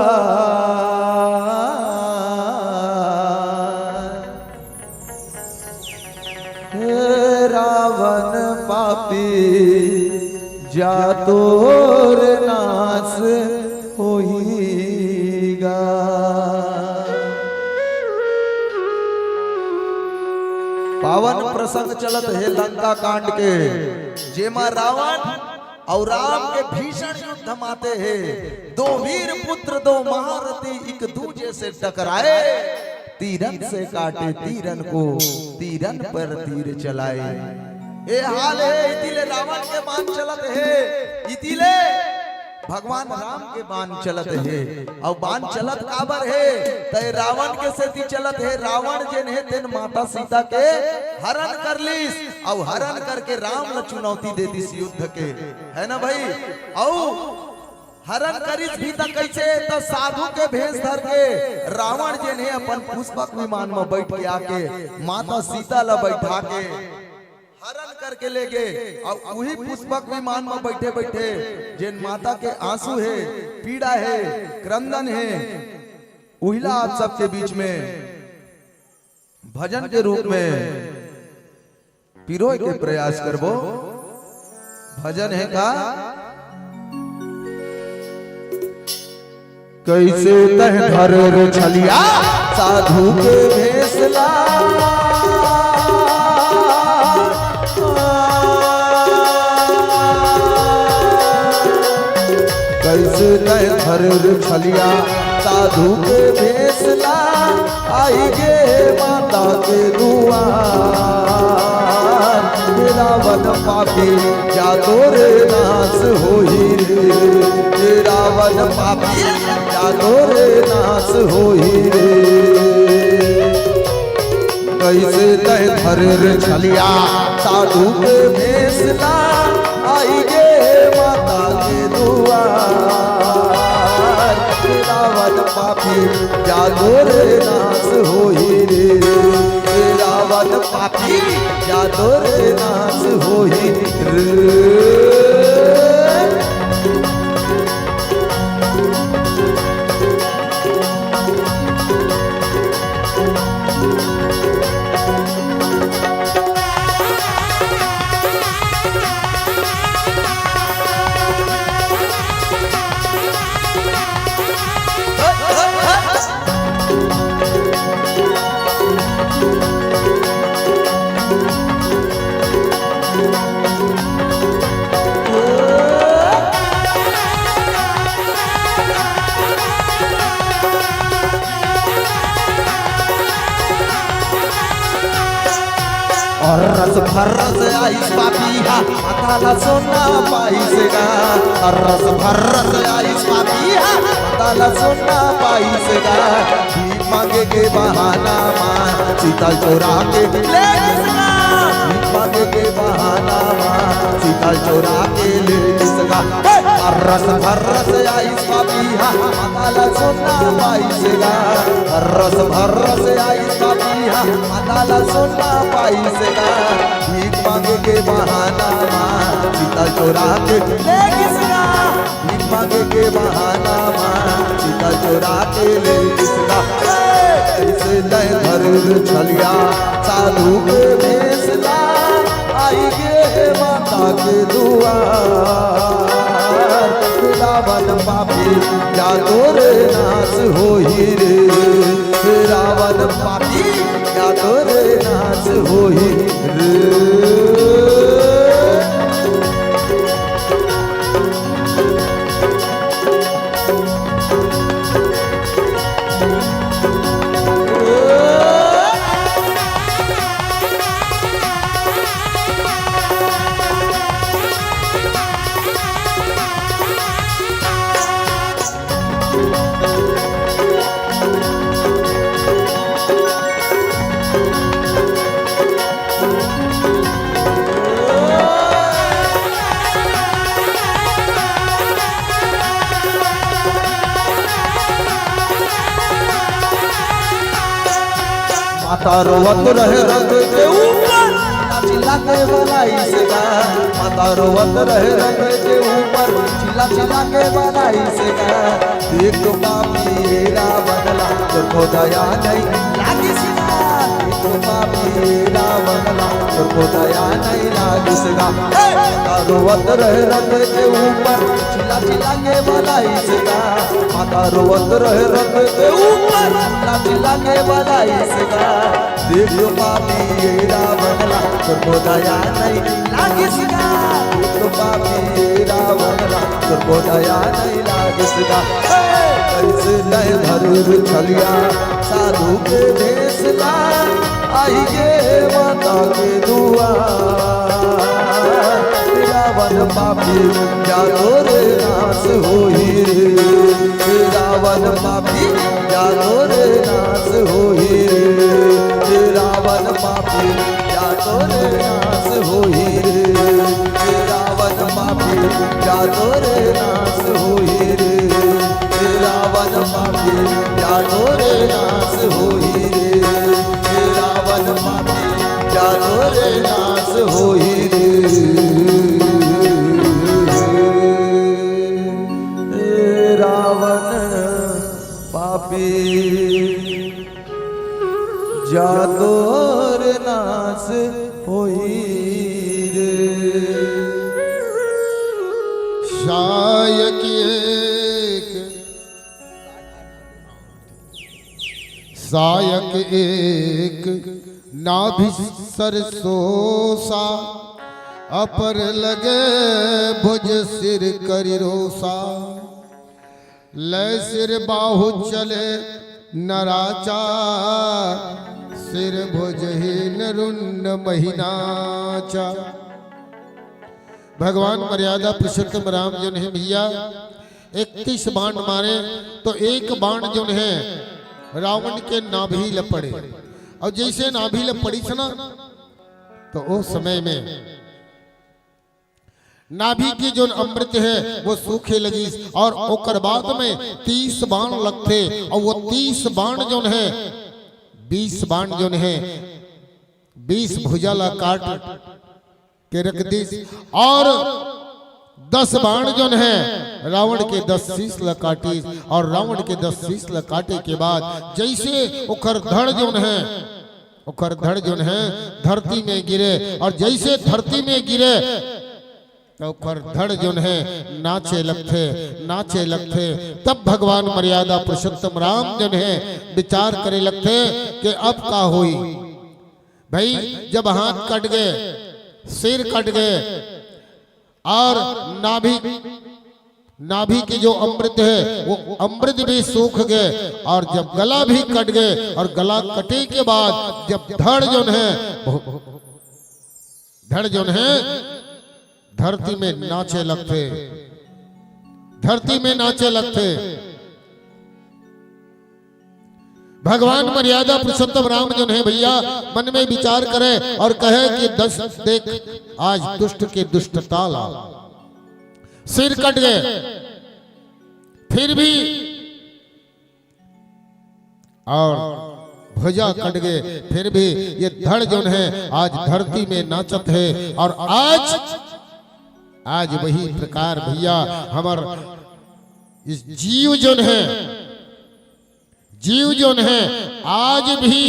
A: रावण पापी जा तोर नाश होईगा। पावन प्रसंग चलत है लंका कांड के, जेमा रावण और राम के भीषण युद्ध माते हैं। दो वीर पुत्र दो महारथी एक दूजे से टकराए, तीरन से काटे तीरन को, तीरन पर तीर चलाए। ये हाल है इतिले रावण के बाण चलत है, इतिले भगवान राम के बाण चलत है। और बाण चलत काबर है तय रावण के सेती चलत है। रावण जिन है तेन माता सीता के हरण कर लीस, और हरण करके राम ने चुनौती दे दी युद्ध के, है ना भाई। और हरण करिस भी तक कैसे तो साधु के भेष धर के रावण जे ने अपन पुष्पक विमान में बैठ के आके माता सीता ला बैठा के हरण करके ले गए। और वही पुष्पक विमान में बैठे बैठे जिन माता के आंसू है, पीड़ा है, क्रंदन है, उहिला आप सबके बीच में भजन के रूप में पिरोय के प्रयास करबो। भजन है का कैसे तह धर छलिया साधु के भेसला, कैसे तह धर छलिया साधु के भेसला, आई गे माता के दुआर। रावण पापी जा तोरे नाश होई रे, रावण पापी जा तोरे नाश होई रे। कैसे तय धर छलिया साधु के भेसला, आई गे माता के दुआर। रावण पापी जा तोरे नाश होई रे, रावण पापी जा तोरे नाश होई रे। और रस भरस आई पापिया माताला सोना पाइसेगा, और रस भरस आई पापिया माताला सोना पाइसेगा। भीख मांगे के बहाना मां सीता चोरा के ले सका, भीख मांगे के बहाना मां सीता चोरा के ले सका। और रस भरस आई पापिया माताला सोना पाइसेगा, और रस भरस आई पापिया माताला सोना पाइसेगा। भीख मांगे के बहाना मां सीता चोरा के ले किसका, भीख मांगे के बहाना मां सीता चोरा के ले किसका। ऐसे तय धर छलिया साधु के भेसला, आई गे माता के दुआर रावण पापी क्या तोरे नाश होई रे रावण पापी क्या तोरे नाश होई रे माता रोवत रहे रंग के ऊपर चिल्ला के बनाई सेगा माता रोवत रहे रंग के ऊपर चिल्ला चिल्ला के बनाई सेगा एक पापी रावण ला तो दया नहीं लागी सेगा एक पापी रावण ला तो दया नहीं लागी सेगा माता रोवत रहे रंग के ऊपर चिल्ला चिल्ला के बनाई सेगा माता रोवत रहे रंग के ऊपर चिल्ला चिल्ला के बनाई सेगा देख पापी रावण ला तो दया नहीं लागी सेगा देख पापी रावण ला तो दया नहीं लागी सेगा कैसे नए धरुर छलिया साधु के देश ला आई गे माता के दुआर रावण पापी क्या तोरे नाश होई रे रावण पापी क्या तोरे नाश होई रे रावण पापी क्या तोरे नाश होई रे रावण पापी क्या तोरे नाश होई रे रावण पापी क्या तोरे नाश होई रे रावण पापी क्या तोरे नाश होई रे रावण पापी जादोर नाश होई रे
B: शायक एक नाभि सरसोसा अपर लगे भुज सिर करिरोसा लय सिर बाहु चले नराचार सिर भुजहीन रुंड महीनाचा। भगवान मर्यादा पुरुषोत्तम राम जो है भैया 31 बाण मारे तो एक बाण जो है रावण के नाभि लपड़े और जैसे नाभि लपड़ी थी ना तो उस समय में नाभि की जो अमृत है वो सूखे लगी और ओकर बाद में 30 बाण लगते और वो 30 बाण जो है 20 बाण जो है 20 भुजाला काट के रख दी और 10 बाण जो है रावण के 10 शीश काटी और रावण के 10 शीश काटे के बाद जैसे उखर धड़ जो है धरती में गिरे और जैसे धरती में गिरे तो उखर धड़ जो है नाचे लगते तब भगवान मर्यादा पुरुषोत्तम राम जो है विचार करे लगते कि अब का होई भाई जब हाथ कट गए सिर कट गए और नाभि की जो अमृत है वो अमृत भी सूख गए और जब गला भी कट गए और गला कटे के बाद जब धड़ जो है धरती में नाचे लगते भगवान मर्यादा पुरुषोत्तम राम जो है भैया मन में विचार करे और कहे कि 10 देख आज दुष्ट के दुष्टता ला सिर कट गए फिर भी और भुजा कट गए फिर भी ये धड़ जो है आज धरती में नाचत है और आज वही प्रकार भैया हमार इस जीव जो है आज भी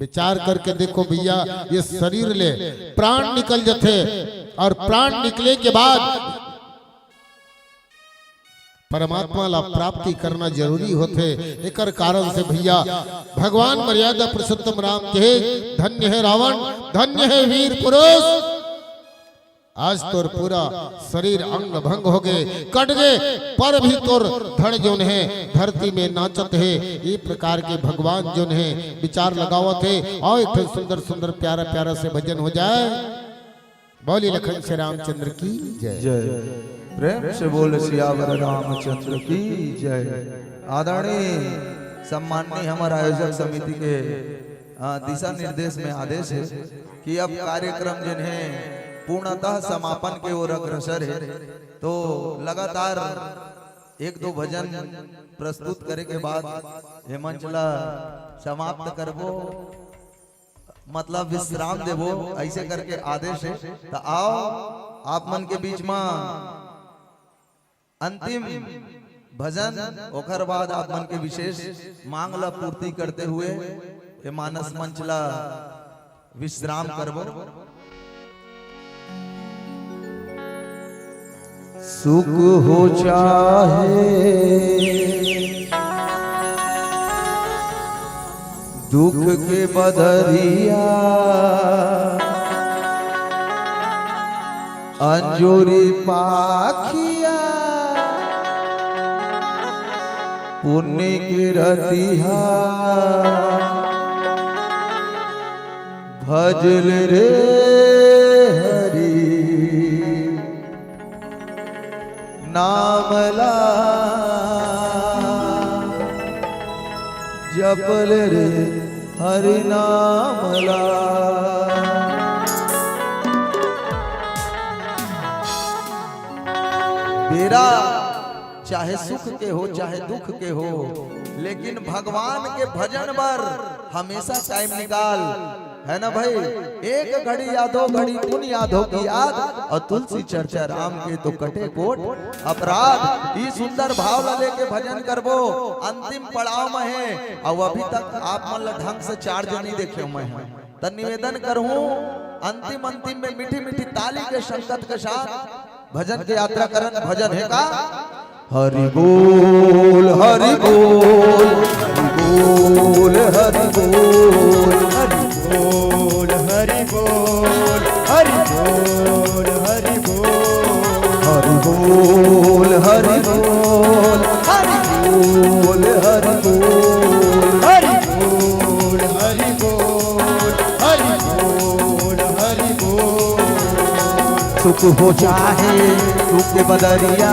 B: विचार करके देखो भैया, ये शरीर ले प्राण निकल जाते और प्राण निकले के बाद परमात्मा ला प्राप्ति करना जरूरी होते। एक कारण से भैया भगवान मर्यादा पुरुषोत्तम राम के धन्य है रावण, धन्य है वीर पुरुष। आज तोर पूरा शरीर अंग भंग हो गए, कट गए, पर भी तोर धड़ जोन है धरती में नाचत है। ये प्रकार के भगवान जोन है विचार लगावत है। और एक सुंदर सुंदर प्यारा प्यारा से भजन हो जाए। बोली लखन श्री रामचंद्र की जय।
A: जय। प्रेम से बोल सियावर रामचंद्र की जय। आदरणीय सम्माननीय हमारे आयोजक समिति के दिशा निर्देश में आदेश है कि अब कार्यक्रम जिन्हें पूर्णतः समापन के ओर अग्रसर है, तो लगातार एक दो भजन प्रस्तुत करे के बाद ये मंचला समाप्त करबो, मतलब विश्राम देवो, ऐसे करके आदेश है। तो आओ आप मन के बीच में अंतिम भजन, ओकर बाद आप मन के विशेष मांग ला पूर्ति करते हुए ये मानस मंचला विश्राम करबो। सुख हो चाहे दुख के बदरिया, अंजूरी पाखिया पुण्य की रतिहा, भजल रे हरि नामला, जपल रे हरि नामला। बेरा चाहे सुख के हो चाहे दुख के हो, लेकिन भगवान के भजन पर हमेशा टाइम निकाल, है ना भाई। एक घड़ी यादो घड़ी उन यादों की याद, और तुलसी चर्चा राम के तो कटे कोट अपराध। ये सुंदर भाव लेके भजन करबो, अंतिम पड़ाव में है। और अभी तक आप मन ढंग से चार जनी देखे मैं तो निवेदन करूं, अंतिम में मीठी मीठी ताली के संगत के साथ भजन की यात्रा करन। भजन है का हरि बोल हरि बोल हरि बोल हरि बोल हरि बोल हरि बोल हरि बोल हरि बोल हरि बोल हरि बोल हरि बोल हरि बोल हरि बोल हरि बोल। सुख हो चाहे दुख के बदरिया,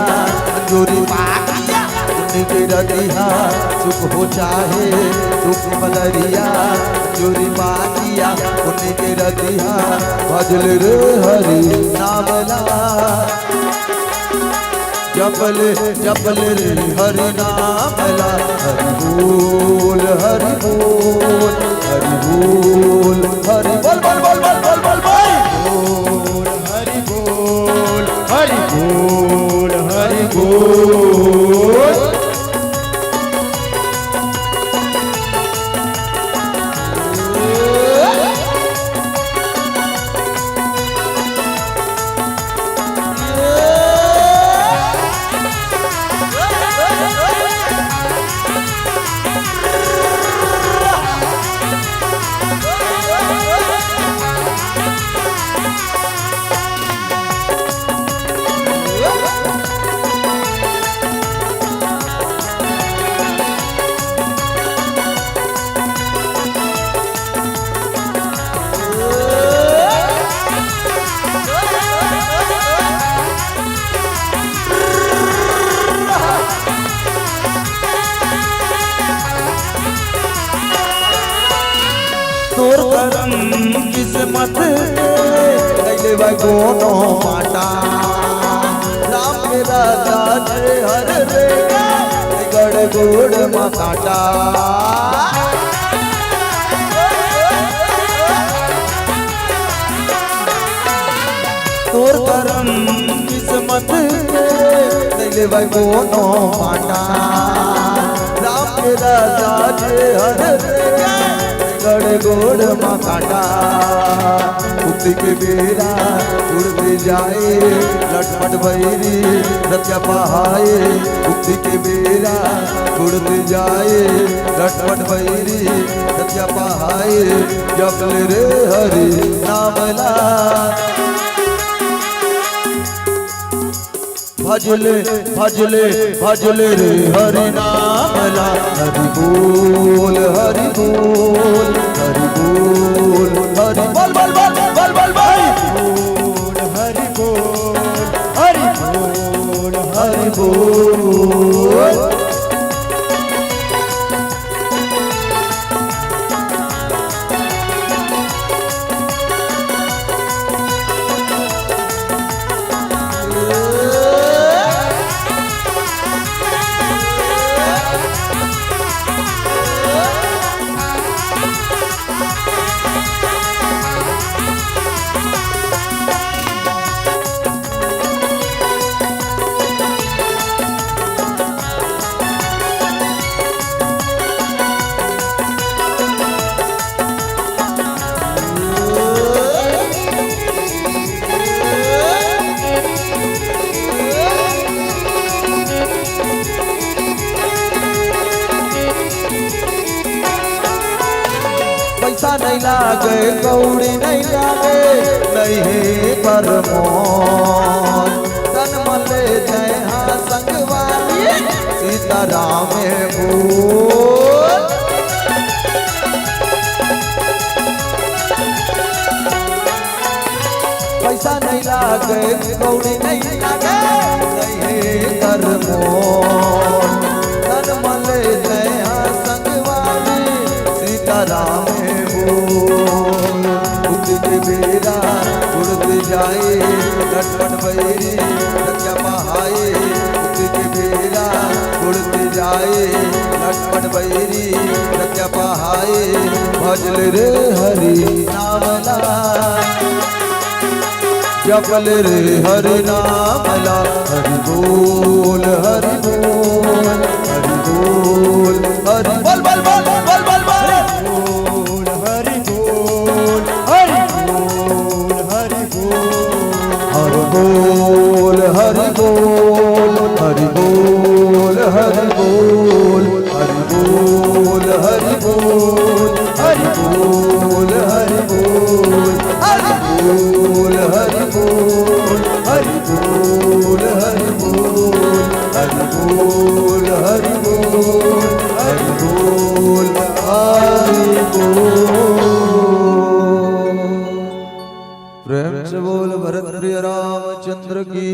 A: अंजूरी पाखिया पुण्य की रतिहा। सुख हो चाहे दुख के बदरिया, अंजूरी पाखिया पुण्य की रतिहा, भजल रे हरि नामला, जपल रे हरि नामला। हरि बोल हरि बोल हरि बोल हरि बोल बोल बोल बोल बोल बोल बोल हरि बोल हरि बोल हरि बोल। तोर करम किस्मत कैले बगोनो माटा, राम के राजा जे हर रे गड़ गोड़ मकाटा। तोर करम किस्मत कैले बगोनो माटा, राम के राजा जे हर रे गड़ गोड़ मा काटा उक्ति के बेरा उड़ते जाए लटपट भैरी रत्या पहाए उक्ति के बेरा उड़ते जाए लटपट भैरी रत्या पहाए जपल रे हरि नामला भजले भजले भजले रे हरि नामला हरि बोल हरि बोल हरि बोल हरि बोल बोल बोल बोल बोल बोल हरि बोल हरि बोल हरि बोल पैसा नहीं लागे कौड़ी नहीं लागे नहीं है परमोन तन मले जय हाँ संगवाली सीताराम बोल पैसा नहीं लागे कौड़ी नहीं लागे नहीं है परमोन तन मले जय हाँ संगवाली सीताराम उड़ते बेरा उड़ते जाए लटपट भैरी रत्या पहाए उड़ते बेरा उड़ते जाए लटपट भैरी रत्या पहाए भजल रे हरि नामला जपल रे हरि नामला हरि बोल हरि बोल हरि बोल हरि बोल बोल बोल बोल बोल बोल हरि बोल हरि बोल हरि बोल हरि बोल हरि बोल हरि बोल हरि बोल हरि बोल हरि बोल हरि बोल हरि बोल हरि बोल हरि बोल हरि बोल हरि बोल हरि बोल हरि बोल प्रेम से बोल भरत प्रिय रामचंद्र की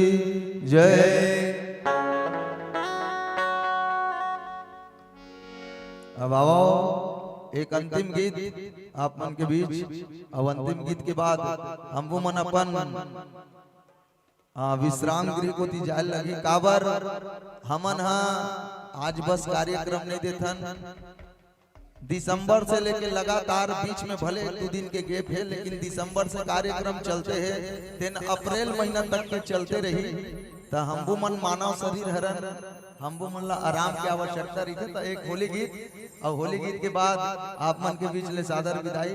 A: जय। अब आओ एक अंतिम गीत आप मन के बीच। अब अंतिम गीत के बाद हम वो मन अपन विश्राम गृह को ती जाए लगी काबर हमन आज बस कार्यक्रम नहीं देथन दिसंबर से लेके लगातार बीच में भले 2 दिन के गैप है लेकिन दिसंबर से कार्यक्रम चलते हैं दिन अप्रैल महीना तक के चलते रही तो हमबू मन मानव शरीर हरन हमबू मन ला आराम की आवश्यकता रही तो एक होली गीत और होली गीत के बाद आप मन के बीच ले सादर विदाई।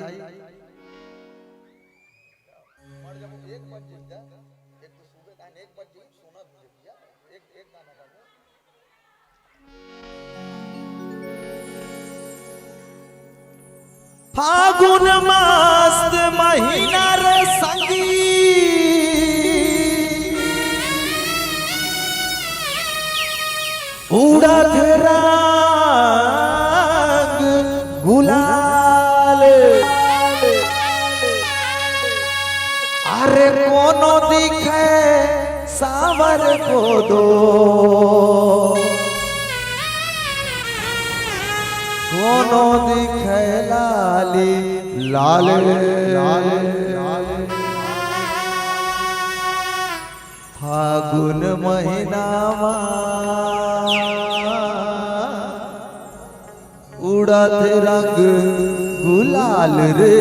A: फागुन मस्त महीना रे संगी उड़त रंग गुलाल अरे कोनो दिखे सावर को दो कोनो दिखे लाली लाल लाल फागुन महीना उड़त रंग गुलाल रे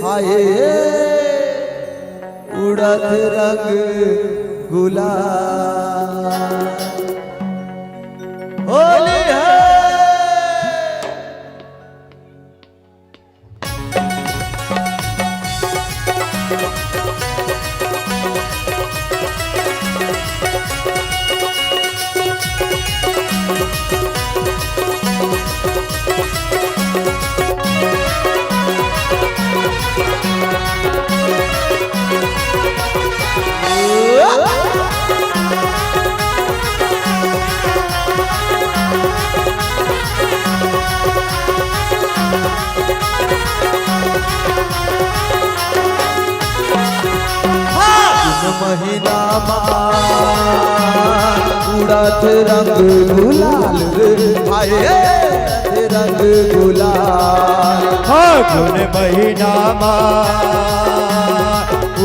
A: हाय उड़त रंग गुलाल होली है। महीना उड़त रंग गुलाल रे हाय रंग गुलाल।
C: फागुन महीना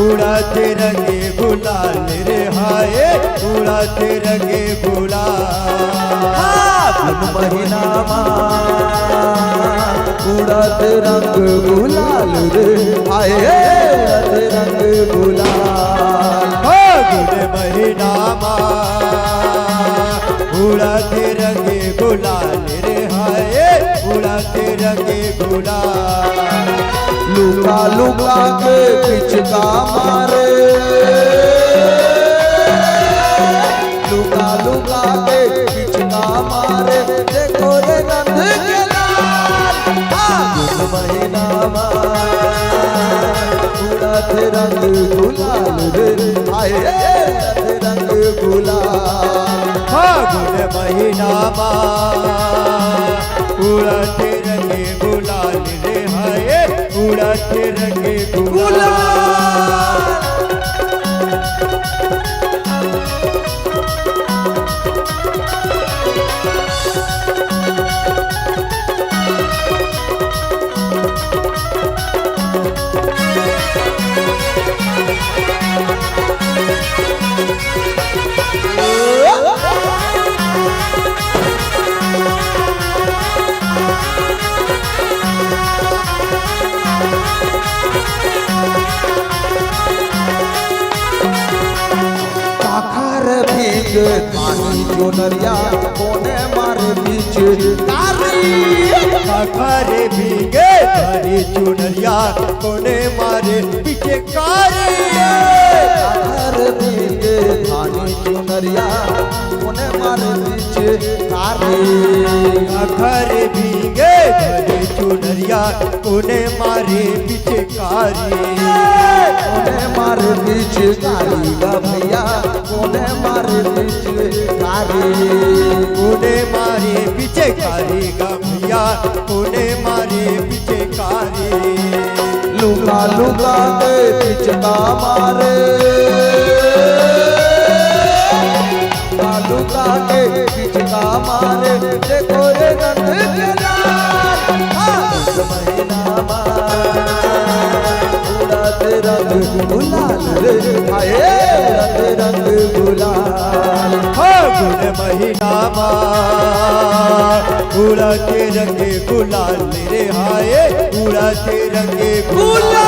C: उड़त रंगे गुलाल रे हाय उड़त रंगे गुलाल।
A: फागुन महीना उड़त रंग गुलाल रे हाय रंग गुलाल।
C: फागुन महीना उड़त रंगे गुलाल रे हाय उड़त रंगे गुलाल।
A: लुका लुका के पिचका मारे लुका लुका के पिचका मारे देखो रे नंद के लाल। फागुन महीना उड़त रंग गुलाल रे हाय रंग गुलाल।
C: फागुन महीना उड़त रंगे गुलाल रे हाय उड़त रंगे गुलाल।
A: पानी चुनरिया कोने मारे बीच कारी।
C: खरे भीगे धरी चुनरिया कोने मारे पीछे कारी।
A: खरे भीगे पानी चुनरिया कोने मारे बीच कारी।
C: खरे भीगे धरी चुनरिया कोने मारे पीछे कारी।
A: कोने मारे बीच कारी गा भैया कोने मारे बीच कारी।
C: कोने मारे पीछे कारी गा भैया कोने मारे पीछे कारी।
A: लुका लुका के पिचका मारे लुका के पिचका मारे देखो रे नंद के लाल। फागुन महीना उड़त रंग गुलाल रे हाय रंग गुलाल।
C: फागुन महीना उड़त रंगे गुलाल रे हाय उड़त रंगे गुलाल।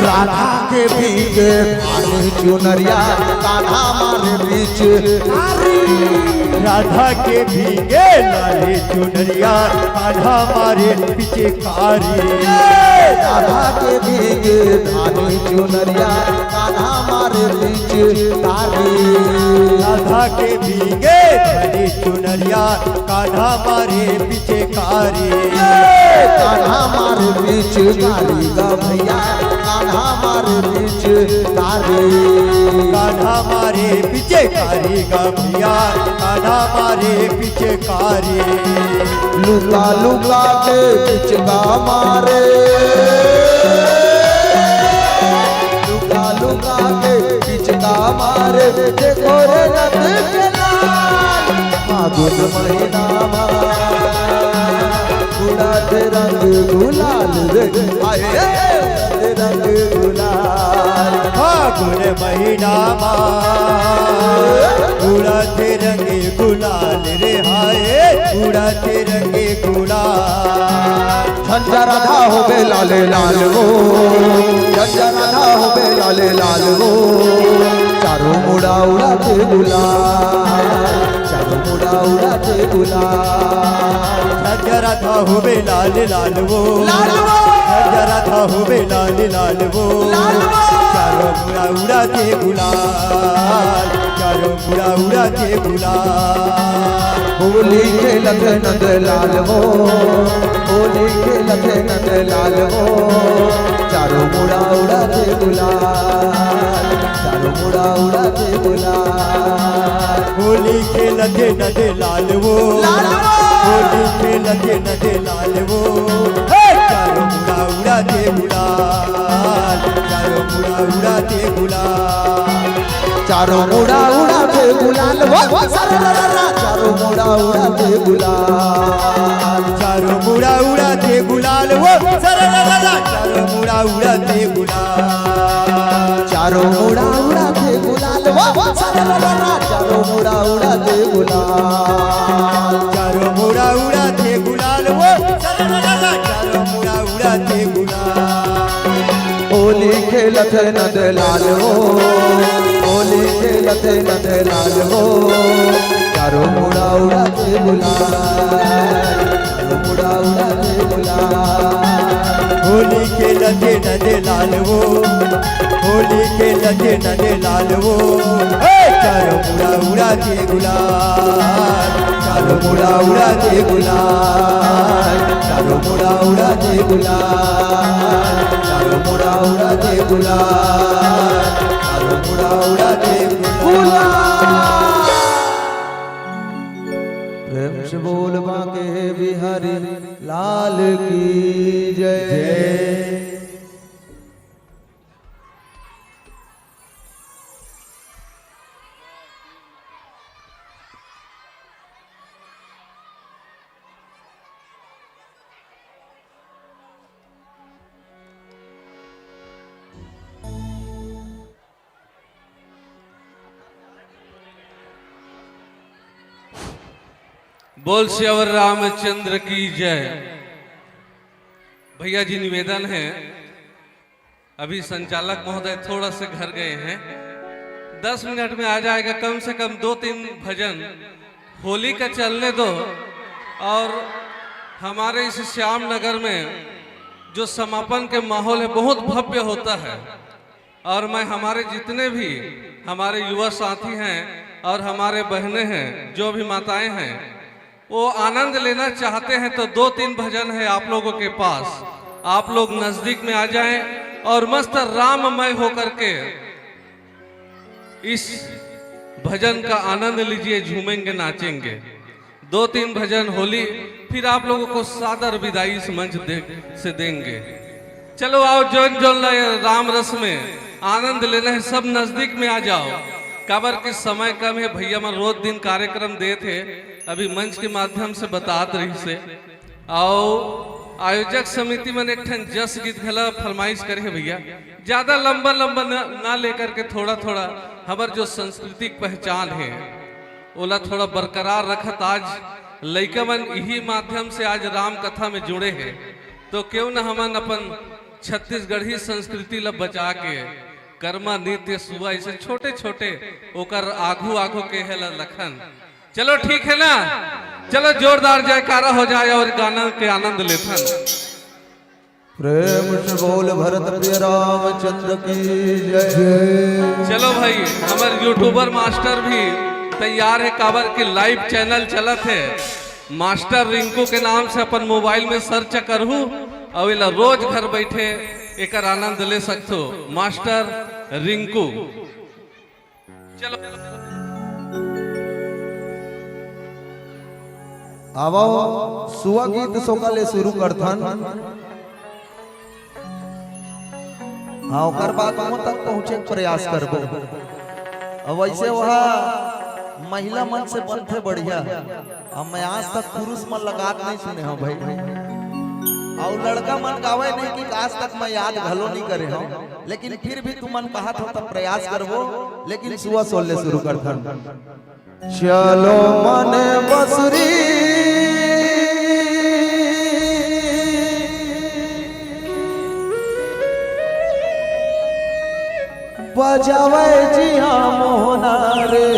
A: राधा के भीगे पानी चुनरिया कान्हा मारे बीच कारी।
C: राधा के भीगे लाले चुनरिया कान्हा मारे पीछे कारी।
A: राधा के भीगे पानी चुनरिया कान्हा मारे बीच कारी।
C: राधा के भीगे धरी चुनरिया कान्हा मारे पीछे कारी।
A: कान्हा मारे बीच कारी गा भैया कान्हा मारे बीच कारी।
C: कान्हा मारे पीछे कारी गा भैया कान्हा मारे पीछे कारी।
A: लुका लुका के पिचका मारे लुका मारे देखो रे रत के लाल फागुन महीना उड़ाते रंग गुलाल रे आए रंग गुलाल
C: फागुन महीना उड़ाते रंगे गुलाल रे हाय उड़ाते रंगे गुलाल
A: झंझा राधा हो बे लाले लाल वो झंझा राधा हो बे लाले लाल वो चारों मुड़ा उड़ाते गुलाल चारों मुड़ा उड़ाते गुलाल
C: जरा था हो बे लाल लाल वो जरा था हो बे लाल लाल वो चारों मुड़ा उड़ाते गुलाल चारों मुड़ा उड़ाते गुलाल
A: होली खेलत नंद लाल वो होली खेलत नंद लाल वो चारों मुड़ा उड़ाते गुलाल चारों मुड़ा उड़ाते गुलाल
C: होली खेलते नंद लाल वो होली खेलते नंद लाल वो चारों मुड़ा उड़ाते गुलाल चारों मुड़ा उड़ाते गुलाल
A: चारों मुड़ा उड़ाते गुलाल वो चारों मुड़ा उड़ाते गुलाल
C: चारों मुड़ा उड़ाते गुलाल वो चारों मुड़ा उड़ाते गुलाल
A: चारों मुड़ा उड़ाते गुलाल वो चारों मुड़ा उड़ाते गुलाल
C: चारों मुड़ा उड़ाते गुलाल वो चारों मुड़ा उड़ाते गुलाल
A: होली खेलत नंद लाल हो होली खेलत नंद लाल हो चारों मुड़ा उड़ाते गुलाल चारों मुड़ा उड़ाते गुलाल
C: होली खेलते नंद लाल वो होली खेलते नंद लाल वो चारों मुड़ा उड़ाते गुलाल
A: चारों मुड़ा उड़ाते गुलाल चारों मुड़ा उड़ाते गुलाल चारों मुड़ा उड़ाते गुलाल चारों मुड़ा उड़ाते गुलाल प्रेम से बोल बाके बिहारी लाल की जय।
D: बोल श्यावर रामचंद्र की जय। भैया जी निवेदन है, अभी संचालक महोदय थोड़ा से घर गए हैं, 10 मिनट में आ जाएगा। कम से कम 2-3 भजन होली का चलने दो। और हमारे इस श्याम नगर में जो समापन के माहौल है बहुत भव्य होता है। और मैं हमारे जितने भी हमारे युवा साथी हैं और हमारे बहनें हैं, जो भी माताएं हैं, वो आनंद लेना चाहते हैं तो 2-3 भजन है आप लोगों के पास। आप लोग नजदीक में आ जाएं और मस्त राममय होकर के इस भजन का आनंद लीजिए, झूमेंगे नाचेंगे। 2-3 भजन होली, फिर आप लोगों को सादर विदाई इस मंच से देंगे। चलो आओ, जोन जोन राम रस में आनंद लेना है, सब नजदीक में आ जाओ। काबर के समय कम है भैया, मैं रोज दिन कार्यक्रम दे थे, अभी मंच के माध्यम से बतात रही से। आओ आयोजक समिति में एक ठन जस गीत घला फरमाइश करे है भैया, ज्यादा लंबा लंबा ना लेकर के थोड़ा थोड़ा हमार जो सांस्कृतिक पहचान है ओला थोड़ा बरकरार रखत। आज लइका मन यही माध्यम से आज राम कथा में जुड़े हैं, तो क्यों न हमन अपन छत्तीसगढ़ी संस्कृति ला बचा के कर्मा नित्य सुबह ऐसे छोटे छोटे ओकर आगू आगू के है लखन। चलो ठीक है ना, चलो जोरदार जयकारा हो जाए और गाना के आनंद लेथन।
A: प्रेम से बोल भरत प्रिय रामचंद्र की जय।
D: चलो भाई, हमारे यूट्यूबर मास्टर भी तैयार है, काबर के लाइव चैनल चलत है मास्टर रिंकू के नाम से, अपन मोबाइल में सर्च करू और रोज घर बैठे एक आनंद ले सकते हो, मास्टर रिंकू। चलो
A: आवो सुआ गीत सोकाले शुरू करथन। हाँ, ओकर बाद हम तक पहुंचे प्रयास करबो। और वैसे वह महिला मन से बनते बढ़िया। अब मैं आज तक पुरुष मन लगात नहीं सुने हूँ भाई, और लड़का मन गावे नहीं कि आज तक मैं याद घलो नहीं करे हूँ, लेकिन फिर भी तुम मन कहा था तब प्रयास करबो। लेकिन सुबह सोलने शुरू कर था। चलो मन बसरी बजावे जी हाँ मोहना रे,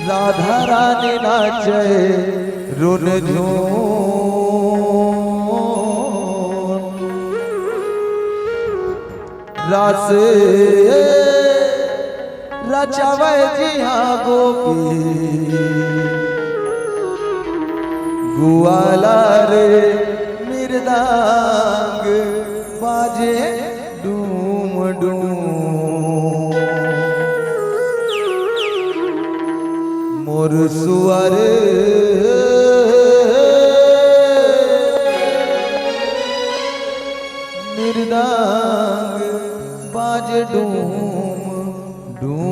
A: राधा रानी नाचे रुन झून, रास रचावे जी हाँ गोपी गुआला रे, मृदंग बाजे डूम डूम, मोर सुअर मृदंग बाजे डूम डूम।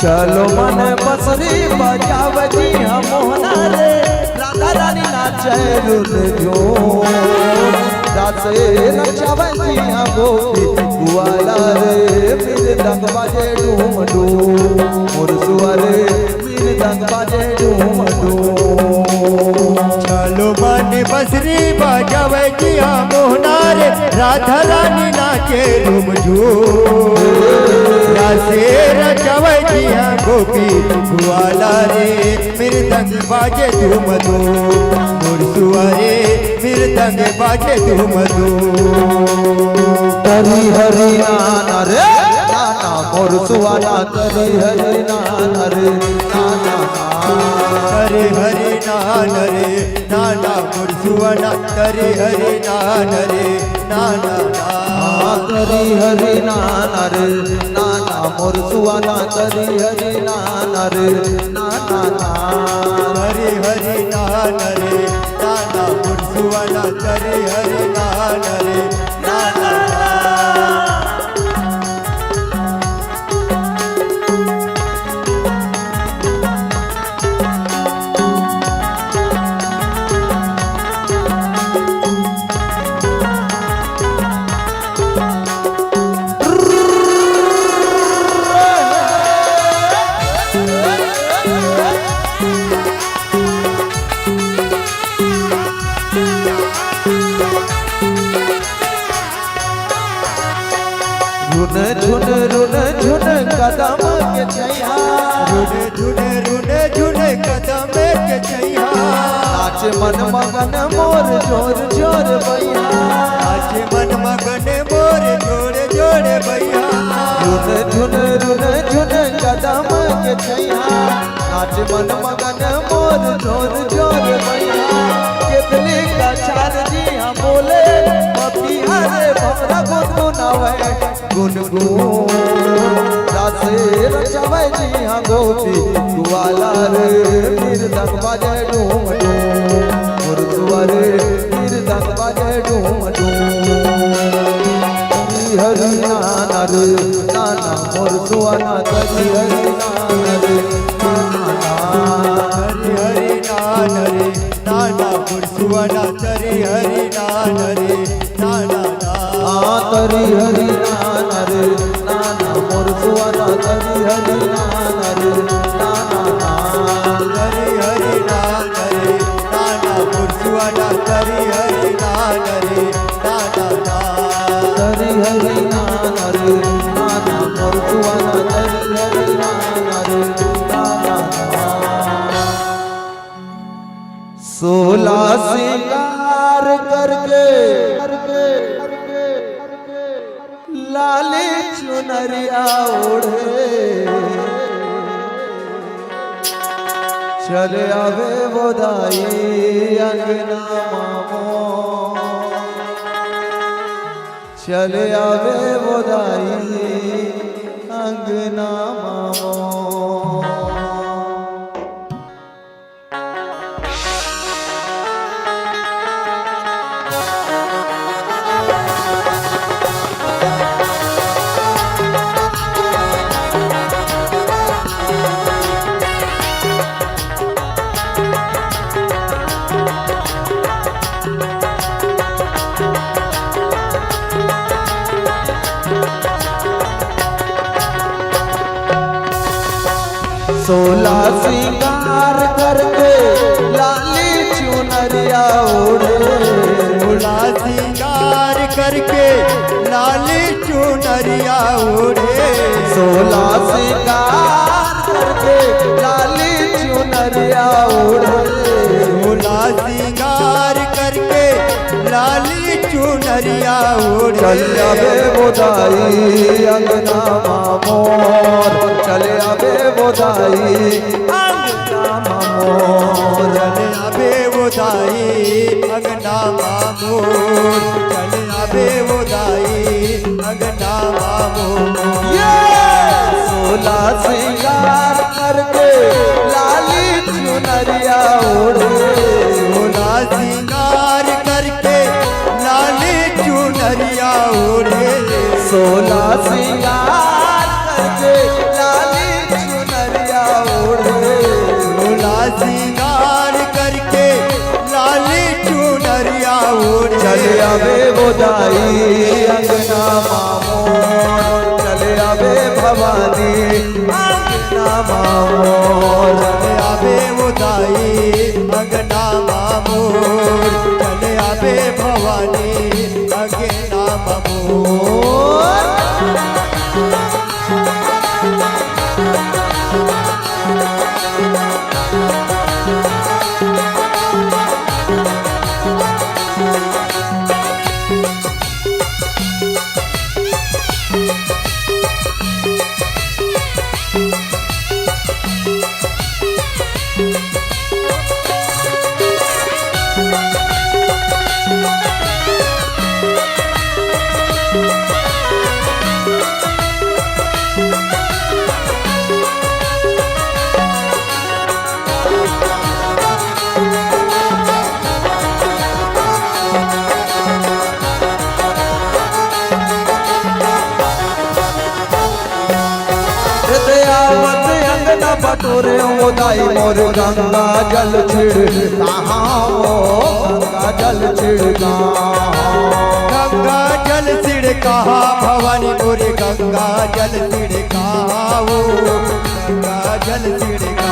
A: चलो मन बसरी बजाव जी हम मोहना रे, राधा रानी नाचे रुन झूम, रासे नचावे जी हम गोपी गुआला रे, मृदंग बाजे डूम डूम, मोर सुअरे मृदंग बाजे डूम डूम।
C: चलो मन बसरी बजावे जिया मोहना रे, राधा रानी नाचे झूम झूम, रासे रचावे जिया गोपी गुआला रे, मृदंग बाजे धूम धूम, मोर सुअरे मृदंग बाजे धूम धूम।
A: हरि हरि नाना रे नाना मोर सुआला, हरि हरि नाना रे नाना,
C: हरे हरे नान रे नाना मोर सुअना, हरे हरे नान रे नाना,
A: हरि हरि नाना रे नाना मोर सुआला, हरि हरि नाना रे नाना,
C: हरे हरे नान रे नाना मोर सुअना, हरे हरे नान रे नाना।
A: रुन झुन झुन कदम के छैया,
C: रुन झुन कदम के छैया,
A: नाच मन मगन मोर जोर जोर भैया,
C: नाच मन मगन मोर जोर जोर भैया।
A: रुन झुन कदम के छैया, नाच मन मगन मोर जोर जोर भैया। कितनी कछार जी हम बोले पपिया रे भमरा गुनगुनावे गुनगुन, रासे रचावे जी हाँ गोपी गुआला रे, मृदंग बाजे डूम डूम, मोर सुअरे मृदंग बाजे डूम डूम। हरि हरि नाना रे नाना मोर सुअरा, हरि हरि नान रे नाना
C: हरि हरि नान रे नाना पुरसुवना तरी हरि नान रे नाना
A: तरी हरि नान रे नाना मुरसुवना तरी हरि नान रे नाना
C: हरि हरि नान रे नाना पुरसुवना तरी हरि नान रे नाना
A: तरी हरि नान रे नाना मुरसुवना तरी हरि नान रे नाना 16 सिंगार करके लाली चुनरिया ओढ़े चले आवे बोदाई अंगना मामो चले आवे बोदाई अंगना मामो सोला सिंगार करके लाली चुनरिया ओढ़े
C: सोला सिंगार करके लाली चुनरिया ओढ़े
A: 16 सिंगार करके लाली चुनरिया ओढ़े
C: सोला सिंगार करके लाली चुनरिया ओढ़े
A: चले आवे बोदाई अंगना मामोर चले आवे बोदाई अंगना मामोर
C: चले आवे बोदाई अंगना मामोर चले आवे बोदाई अंगना मामोर
A: ये 16 सिंगार करके लाली चुनरिया ओढ़े
C: सोला सिंगार करके लाली चुनरिया ओढ़े
A: 16 सिंगार करके लाली चुनरिया ओढ़े
C: सोला सिंगार करके लाली चुनरिया ओढ़े
A: चले आवे बोदाई अंगना मामोर चले आवे भवानी अंगना मामोर
C: चले आवे बोदाई अंगना मामोर चले आवे भवानी अंगना मामोर
A: आवत अंगना बटोरे ओदाई मोर गंगा जल छिड़ कहाँ वो गंगा जल छिड़
C: गंगा जल छिड़का भवानी मोरे गंगा जल छिड़का वो गंगा जल छिड़का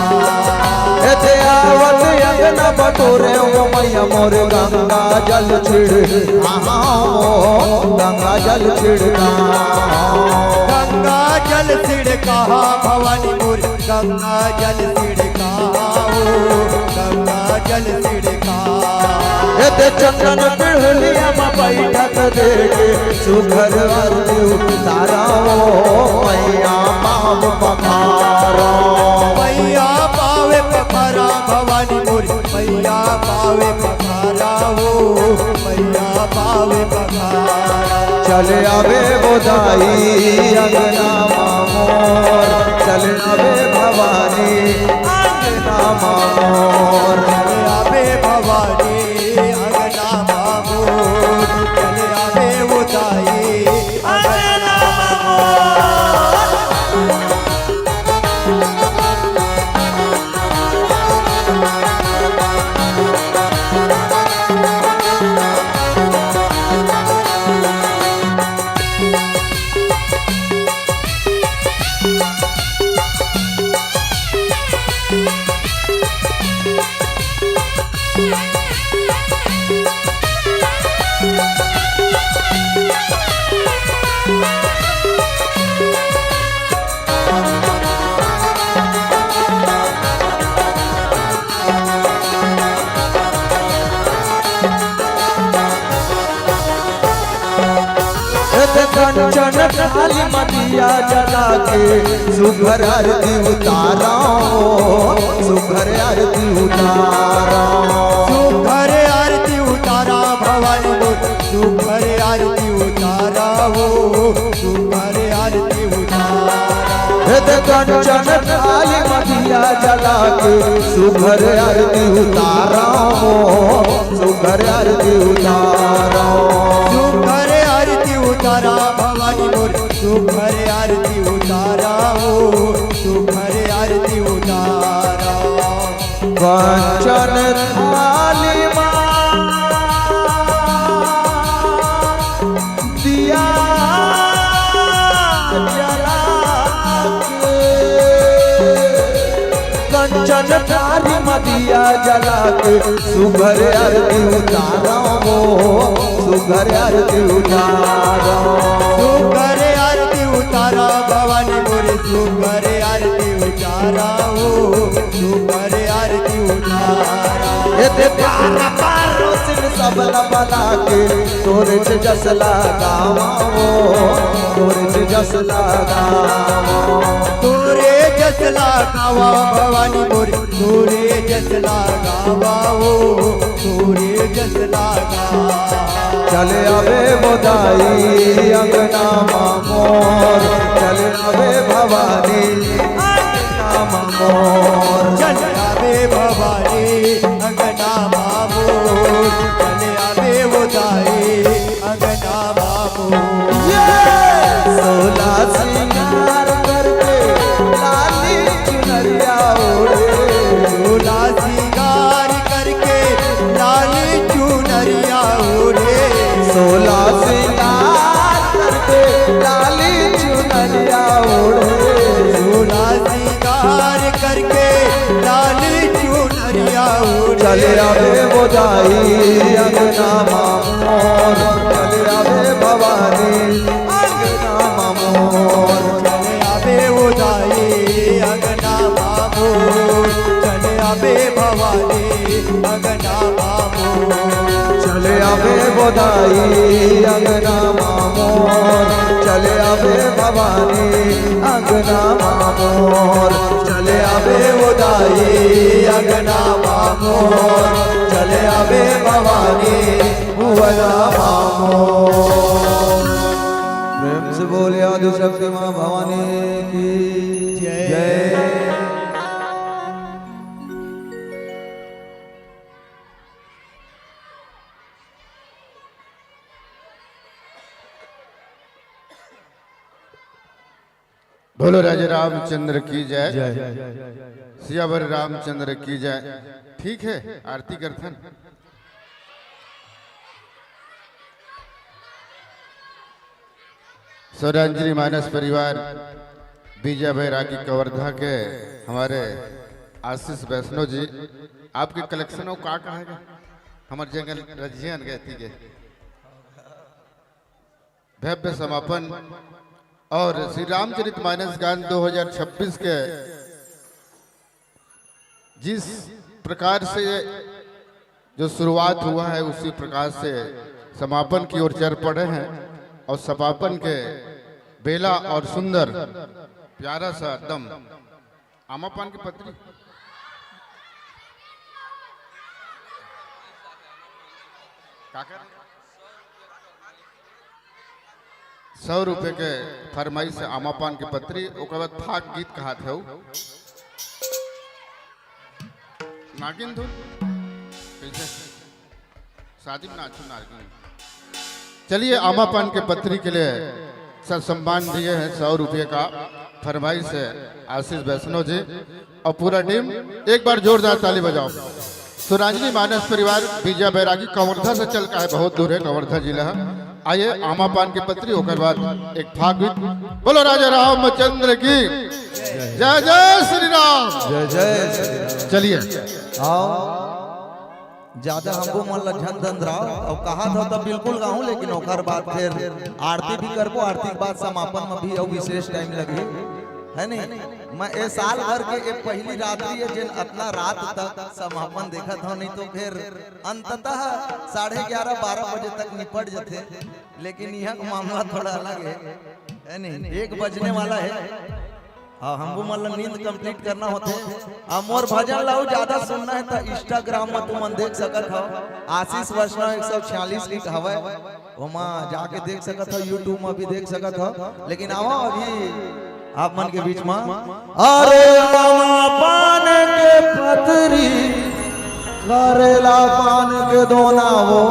A: एते आवत अंगना बटोरे ओ मैया मोर गंगा जल छिड़ कहाँ वो गंगा जल छिड़
C: गंगा जल छिड़का भवानी मोरे गंगा जल छिड़का वो गंगा जल छिड़का
A: एते चंदन पिढ़लिया में बैठक देखे सुघर अर्जु तारा ओ मैया पाव पखारा
C: मैया पावे पखारा भवानी मोरी मैया पावे पखारा हो मैया पावे पखारा
A: चले आवे बोदाई अंगना मामोर चले आवे भवानी अंगना मामोर
C: चले आवे भवानी अंगना मामोर चले आवे उदाई अंगना मामोर
A: कंचन थाली मदिया जला के सुघर आरती उतारा सुघर आरती उतारा
C: सुघर आरती उतारा भवानी मोर सुघर आरती उतारा हो सुघर आरती उतारा
A: कंचन थाली मदिया जला के सुघर आरती उतारा सुघर आरती उतारा
C: सुघर आरती उतारा भवानी मोर सुघर आरती उतारा हो सुघर आरती उतारा
A: कंचन थाली दिया कंचन थाली मदिया जला के सुघर आरती उतारा सुघर आरती उतारा
C: सुघर आरती उतारा भवानी मोरे सुघर आरती उतारा हो सुघर आरती उतारा
A: ये पारा पारो सिर सबला बना के तोरे से जसला गावो तोरे से जसला गावो
C: तोरे जसला गावा भवानी मोरे तोरे जसला गावा हो तोरे जसला गावा
A: चले आवे बोदाई अंगना मोर चले आवे भवानी अंगना मोर
C: चले आवे भवानी अंगना मोर चले आवे बोदाई अंगना मोर
A: सोला सिंगार करके लाली चुनरिया ओढ़े
C: सोला सिंगार करके लाली चुनरिया ओढ़े
A: सोला सिंगार करके लाली चुनरिया ओढ़े
C: सोला सिंगार करके लाली चुनरिया ओढ़े
A: चले आवे बोदाई अंगना मोर चले आवे भवानी अंगना मोर
C: चले आवे उदाई अंगना मोर चले आवे भवानी अंगना मोर
A: चले आवे बोदाई अंगना मोर चले आवे भवानी अंगना मोर चले आवे बोदाई अंगना मोर चले आवे भवानी भुवना मोर प्रेम से बोले आदि शक्ति माँ भवानी की जय।
B: बोलो राजा रामचंद्र की जय सियावर रामचंद्र की जय। ठीक है, आरती करथन। स्वरांजलि मानस परिवार बीजा बैरागी कवर्धा के हमारे आशीष वैष्णव जी, आपके कलेक्शनों का कहेगा हमारे जंगल रजियन कहती के भव्य समापन और श्री रामचरित मानस गान 2026 के जिस प्रकार से जो शुरुआत हुआ है उसी प्रकार से समापन की ओर चल पड़े हैं और समापन के बेला और सुंदर प्यारा सा एकदम आमापान की पत्री काकर 100 रुपए के फरमाइश से आमापान की पत्री ओकर बाद फाक गीत कहा था नागिन धुन कैसे शादी में नाचू नागिन। चलिए आमापान के पत्री के लिए सर सम्मान दिए हैं 100 रुपये का फरमाइश से आशीष वैष्णव जी और पूरा टीम। एक बार जोरदार ताली बजाओ। स्वरांजलि मानस परिवार बीजा बैरागी कवर्धा से चल का है, बहुत दूर है, कवर्धा जिला है। आइए आमापान की पत्री होकर बाद एक फाग गीत। बोलो राजा रामचंद्र की जय जय श्री राम
A: जय जय श्री राम।
B: चलिए
A: आओ ज्यादा हमको मन ला झन धन रहा और कहा था तब बिल्कुल गाऊं, लेकिन ओकर बाद फिर आरती भी करबो, आरती के बाद समापन में भी और विशेष टाइम लगी है नहीं। मैं ए साल भर के एक पहली रात्रि है जिन अपना रात तक समापन देखा था, नहीं तो फिर अंततः 11:30-12 बजे तक निपट जाते। लेकिन यह मामला थोड़ा अलग है नहीं, 1 बजने वाला है। हाँ, हमको मतलब नींद कंप्लीट करना होते। अब मोर भजन लाओ ज्यादा सुनना है तो इंस्टाग्राम में तुम देख सकत हो, आशीष वैष्णव 146 लिख हवे, वहाँ जाके देख सकत हो, यूट्यूब में भी देख सकत हो। लेकिन आओ अभी आप मन के बीच में, अरे पान के पतरी करेला पान के दोना वो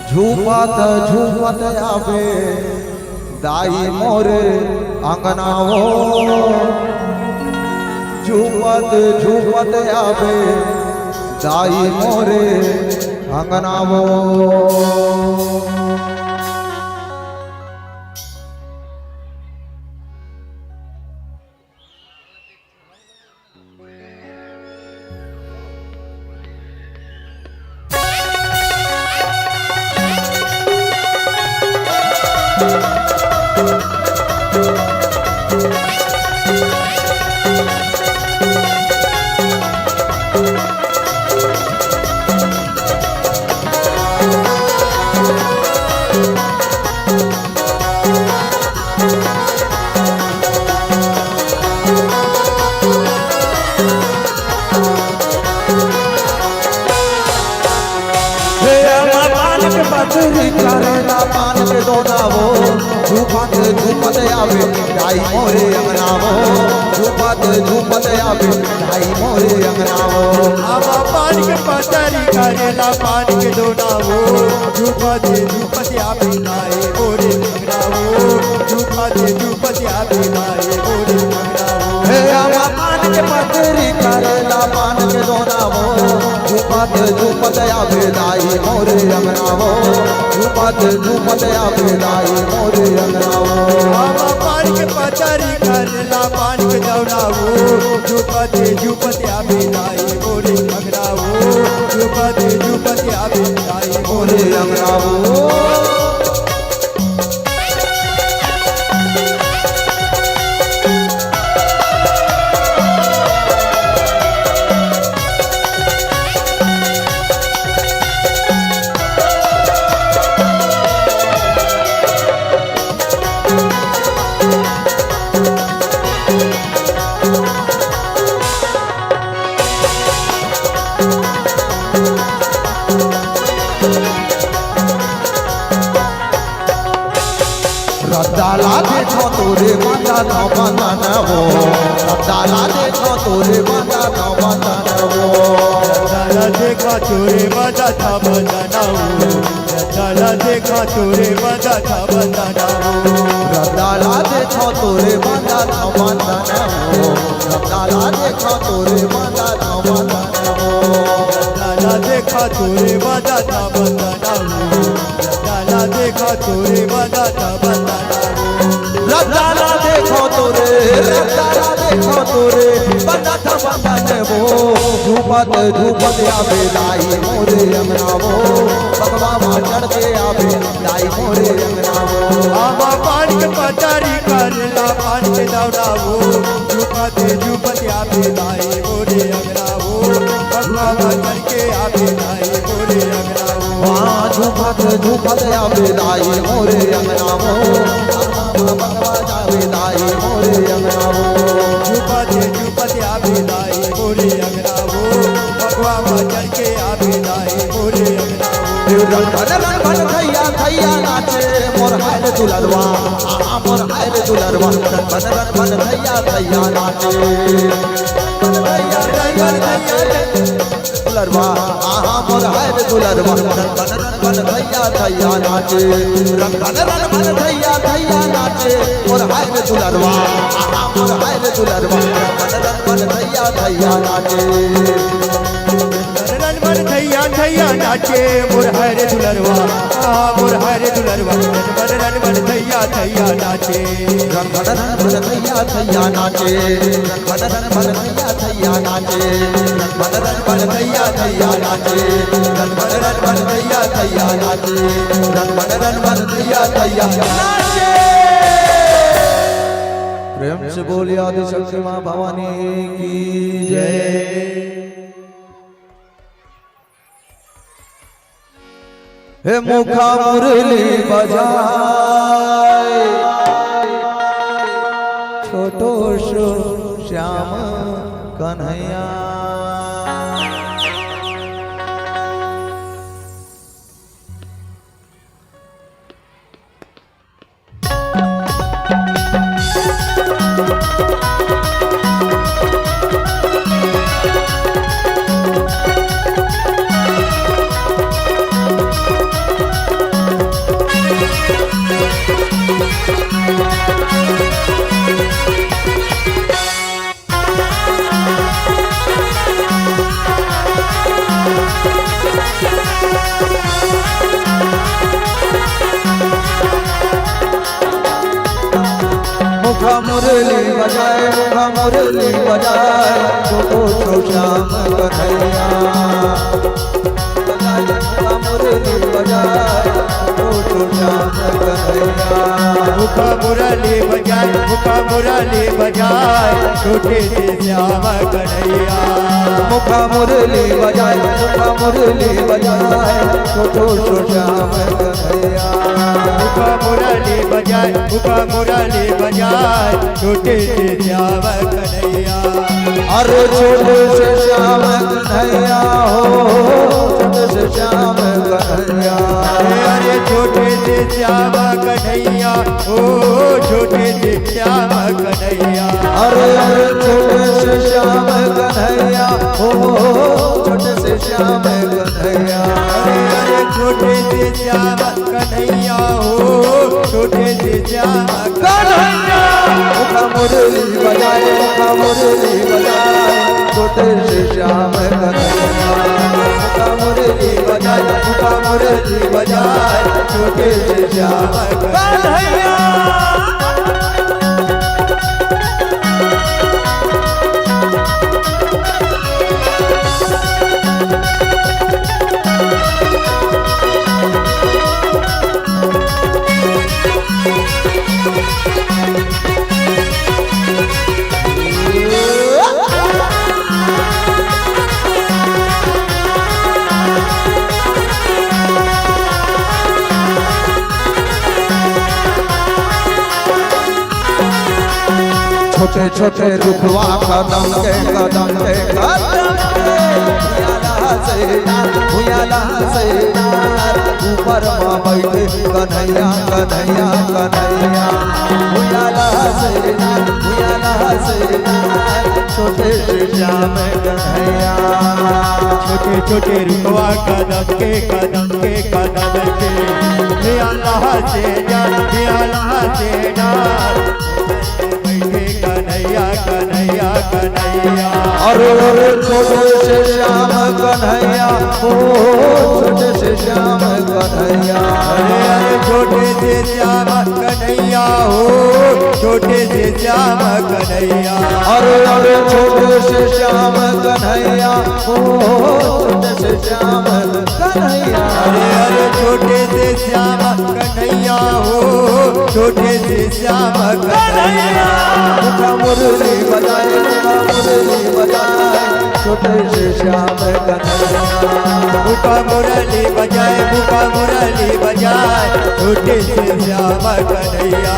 A: झूपत झूपत आवे दाई मोरे अंगनावो, झूपत झूपत आवे दाई मोरे अंगनावो। करेला पान के दोना वो झूपत झूपत आवे दाई मोरे अंगनावो, झूपत झूपत आवे दाई मोरे अंगनावो।
C: अब पान के पतरी करेला पान के दोना वो झूपत झूपत आवे दाई मोरे अंगनावो, झूपत झूपत आवे दाई मोरे अंगनावो।
A: हे आवा पान के पतरी करेला पान के दोना वो झूपत झूपत आवे दाई मोरे अंगनावो, झूपत झूपत आवे दाई मोरे अंगनावो।
C: अब पान के पतरी करेला पान के दोना वो झूपत झूपत आवे दाई मोरे अंगनावो, झूपत झूपत आवे दाई
A: मोरे अंगनावो। रब्दाला देखो तोरे माता न बंधन वो, रब्दाला देखो तोरे माता न बंधन वो,
C: रब्दाला देखा तोरे माता था बंधनाओ, रब्दाला देखा तोरे माता था बंधनाओ।
A: रब्दाला देखो तोरे माता न बंधन वो, रब्दाला देखो तोरे माता न बंधन वो,
C: रब्दाला देखा तोरे माता था बंधनाओ, रब्दाला देखा तोरे माता था बंधनाओ।
A: रब्दाला देखो तोरे, रब्दाला देखो तोरे बंधा था बंधन वो, झूपत झूपत आवे दाई मोरे अंगनावो, भगवा चढ़ के आवे दाई मोरे अंगनावो।
C: आमा पान के पतरी करेला पान के दौड़ावो, झूपत झूपत आवे दाई मोरे अंगनावो, भगवा चढ़ के आवे दाई मोरे अंगनावो।
A: वहाँ झूपत झूपत आवे दाई मोरे अंगनावो, भगवा जावे दाई मोरे अंगनावो,
C: झूपत झूपत आवे दाई मोरे अंगनावो, भगवा चढ़ के आवे दाई मोरे अंगनावो।
A: रन भन थैया थैया नाचे मोर हाल दुलरवा, आहा मोर हाल दुलरवा, रन भन थैया थैया नाचे थैया थैया दुलरवा, आहा मोर हाल दुलरवा, रन भन थैया थैया नाचे, रन भन थैया थैया नाचे मोर हाल दुलरवा, आहा मोर हाल दुलरवा, रन भन थैया थैया नाचे।
C: रन मन थैया थैया नाचे मोर हरे दुलरवा, मोर हरे दुलरवा, रन मन थैया थैया नाचे,
A: रन भन थैया थैया नाचे, रन भन थैया थैया नाचे, रन भन थैया थैया नाचे, रन भन थैया थैया नाचे, रन भन थैया थैया नाचे। प्रेम से बोलिए आदि शक्ति मां भवानी की जय। हे मुखा मुरली बजाए छोटो शो श्याम कन्हैया। मुखा मुरली बजाए मुखा मुरली बजाए छोटो छो श्याम कन्हैया। मुखा मुरली बजाए छोटो छो श्याम कन्हैया।
C: मुखा मुरली बजाए मुखा मुरली बजाए छोटे से श्याम कन्हैया।
A: मुखा मुरली बजाए मुखा मुरली बजाए छोटो छो श्याम कन्हैया।
C: मुखा मुरली बजाए मुखा मुरली बजाए छोटे से श्याम कन्हैया।
A: अरे छोटे से श्याम कन्हैया हो छोटे से श्याम कन्हैया।
C: अरे छोटे से श्याम कन्हैया ओ छोटे से श्याम कन्हैया।
A: अरे अरे छोटे से श्याम कन्हैया हो छोटे से श्याम कन्हैया।
C: अरे अरे छोटे से श्याम कन्हैया हो छोटे से श्याम
A: कन्हैया। मुखा मुरली बजाए मुखा मुरली बजाए छोटे से श्याम कन्हैया। मुखा मुरली बजाए मुखा मुरली बजाए छोटे से श्याम कन्हैया। छोटे छोटे रुखवा कदम के कदम के कदम के भुयाला से ऊपर माँ बैठे कन्हैया कन्हैया कन्हैया। भुयाला से छोटे से श्याम कन्हैया।
C: छोटे छोटे रुकवा कदम के कदम के कदम के भुयाला से डाल बैठे कन्हैया कन्हैया कन्हैया।
A: अरे अरे छोटे से श्याम कन्हैया हो छोटे से श्याम कन्हैया।
C: अरे अरे छोटे से श्याम कन्हैया हो छोटे से श्याम कन्हैया।
A: अरे अरे छोटे से श्याम कन्हैया हो छोटे से श्याम कन्हैया।
C: अरे अरे छोटे से श्याम कन्हैया हो छोटे से श्याम कन्हैया।
A: मुखा मुरली बजाए मुखा मुरली बजाए छोटे से श्याम कन्हैया।
C: मुखा मुरली बजाए मुखा मुरली बजाए छोटे से श्याम कन्हैया।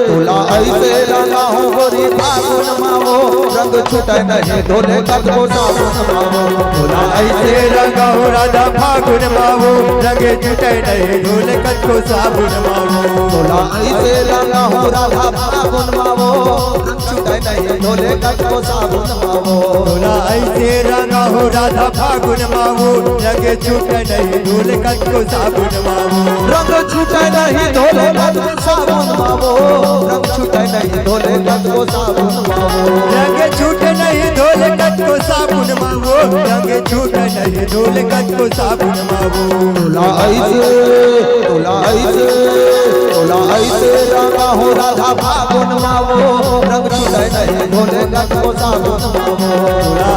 A: तोला ऐसे लगा हो गोरी फागुन मावो रंग छुटे नहीं धोले कदमो साबुन मावो। तोला ऐसे
C: रंगा हो राधा फागुन मावो रंगे छुटे नहीं धोले कदमो साबुन मावो।
A: तोला ऐसे लगा हो राधा फागुन मावो रंग छुटे नहीं धोले कदमो साबुन मावो।
C: तोला ऐसे रंगा हो हो राधा फागुन मावो रंग छूटे नहीं धूल कत को साबुन मावो
A: रंग छूटे नहीं धोले कत को साबुन मावो रंग छूटे नहीं धोले कत को साबुन मावो
C: रंग छूटे नहीं धूल कत को साबुन मावो रंग छूटे नहीं धूल कत को साबुन मावो
A: तोला ऐसे रंगा हो राधा फागुन मावो रंग छूटे नहीं धोले कत को साबुन मावो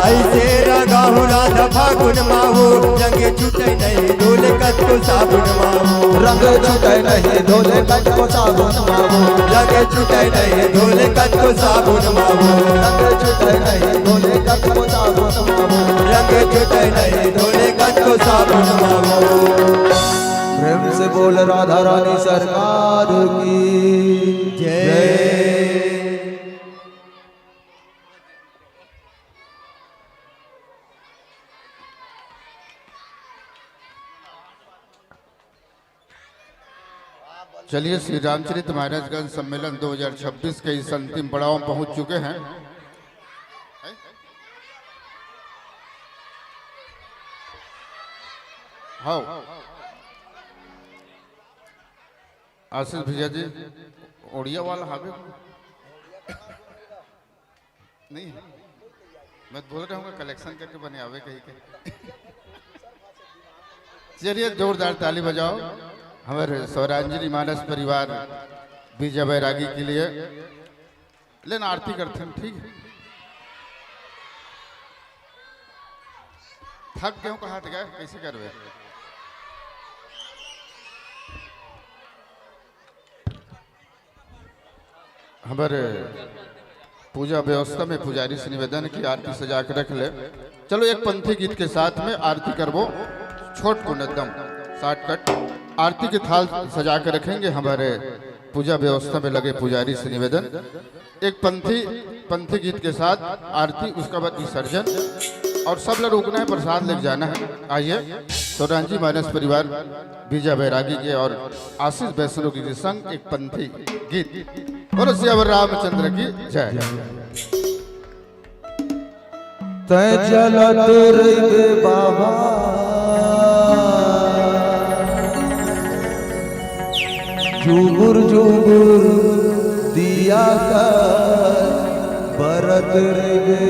C: ऐसे रंगा हो राधा फागुन मावो रंग छूटे नहीं धूल कत को साबुन मावो
A: रंग छूटे नहीं धोले कत को साबुन मावो
C: रंग छूटे नहीं धूल कत को साबुन मावो
A: रंग छूटे नहीं धोले कत को साबुन मावो
C: रंग छूटे नहीं धूल कत को साबुन मावो
A: प्रेम से बोल राधा रानी सरकार की
C: जय।
B: चलिए श्री रामचरित महाराजगंज सम्मेलन 2026 के इस अंतिम पड़ाव में पहुंच चुके हैं। हाँ आशीष भैया जी ओडिया वाला हावे नहीं मैं बोल रहा हूँ कलेक्शन करके बने आवे कहीं के। चलिए जोरदार ताली बजाओ हमारे स्वरांजलि मानस परिवार विजय बैरागी के लिए। लेकिन आरती करते हैं ठीक है। थक गए कहा गए कैसे करवे हमारे पूजा व्यवस्था में पुजारी से निवेदन की आरती सजा के रख ले। चलो एक पंथी गीत के साथ में आरती करवो छोट को एकदम शॉर्टकट आरती के थाल सजा के रखेंगे। हमारे पूजा व्यवस्था में लगे पुजारी से निवेदन एक पंथी गीत के साथ आरती उसका बाद विसर्जन और सब लोग रुकना है प्रसाद लेके जाना है। आइए स्वरांजी मानस परिवार विजय बैरागी के और आशीष वैष्णव के संग एक पंथी गीत और श्री रामचंद्र की जय।
A: तय चलत रे बाबा जुगुर जुगुर दिया कर बरत रे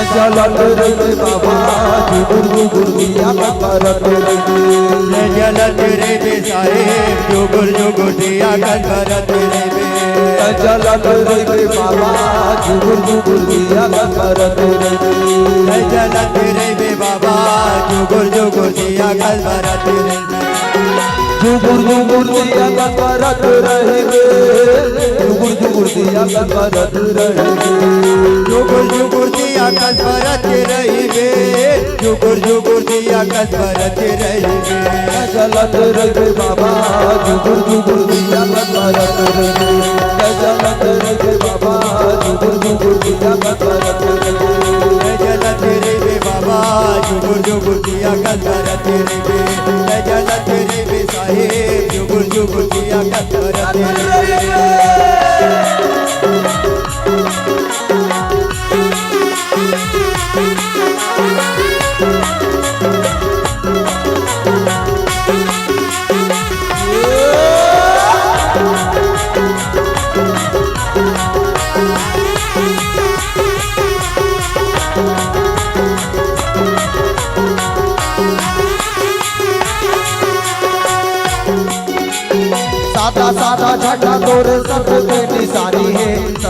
A: चलत रे बाबा जुगुर जुगुर दिया बरत रे
C: जलत रे साहेब जुगुर जुगुर दिया बरत रे
A: चलत रे बाबा जुगुर जुगुर दिया बरत रे
C: जलत रे बाबा जुगुर जुगुर दिया बरत रे
A: जुगुर जुगुर दिया बरत रहेंगे जुगुर जुगुर दिया बरत रहेंगे
C: जुगुर जुगुर दिया बरत रहेंगे जुगुर जुगुर दिया बरत रहेंगे
A: चलत रे बाबा जुगुर जुगुर दिया बरत रे चलत रे बाबा जुगुर जुगुर दिया बरत रे
C: जलत रे बाबा जुगुर जुगुर दिया बरत रे जलत रे साहेब जुगुर जुगुर दिया बरत रे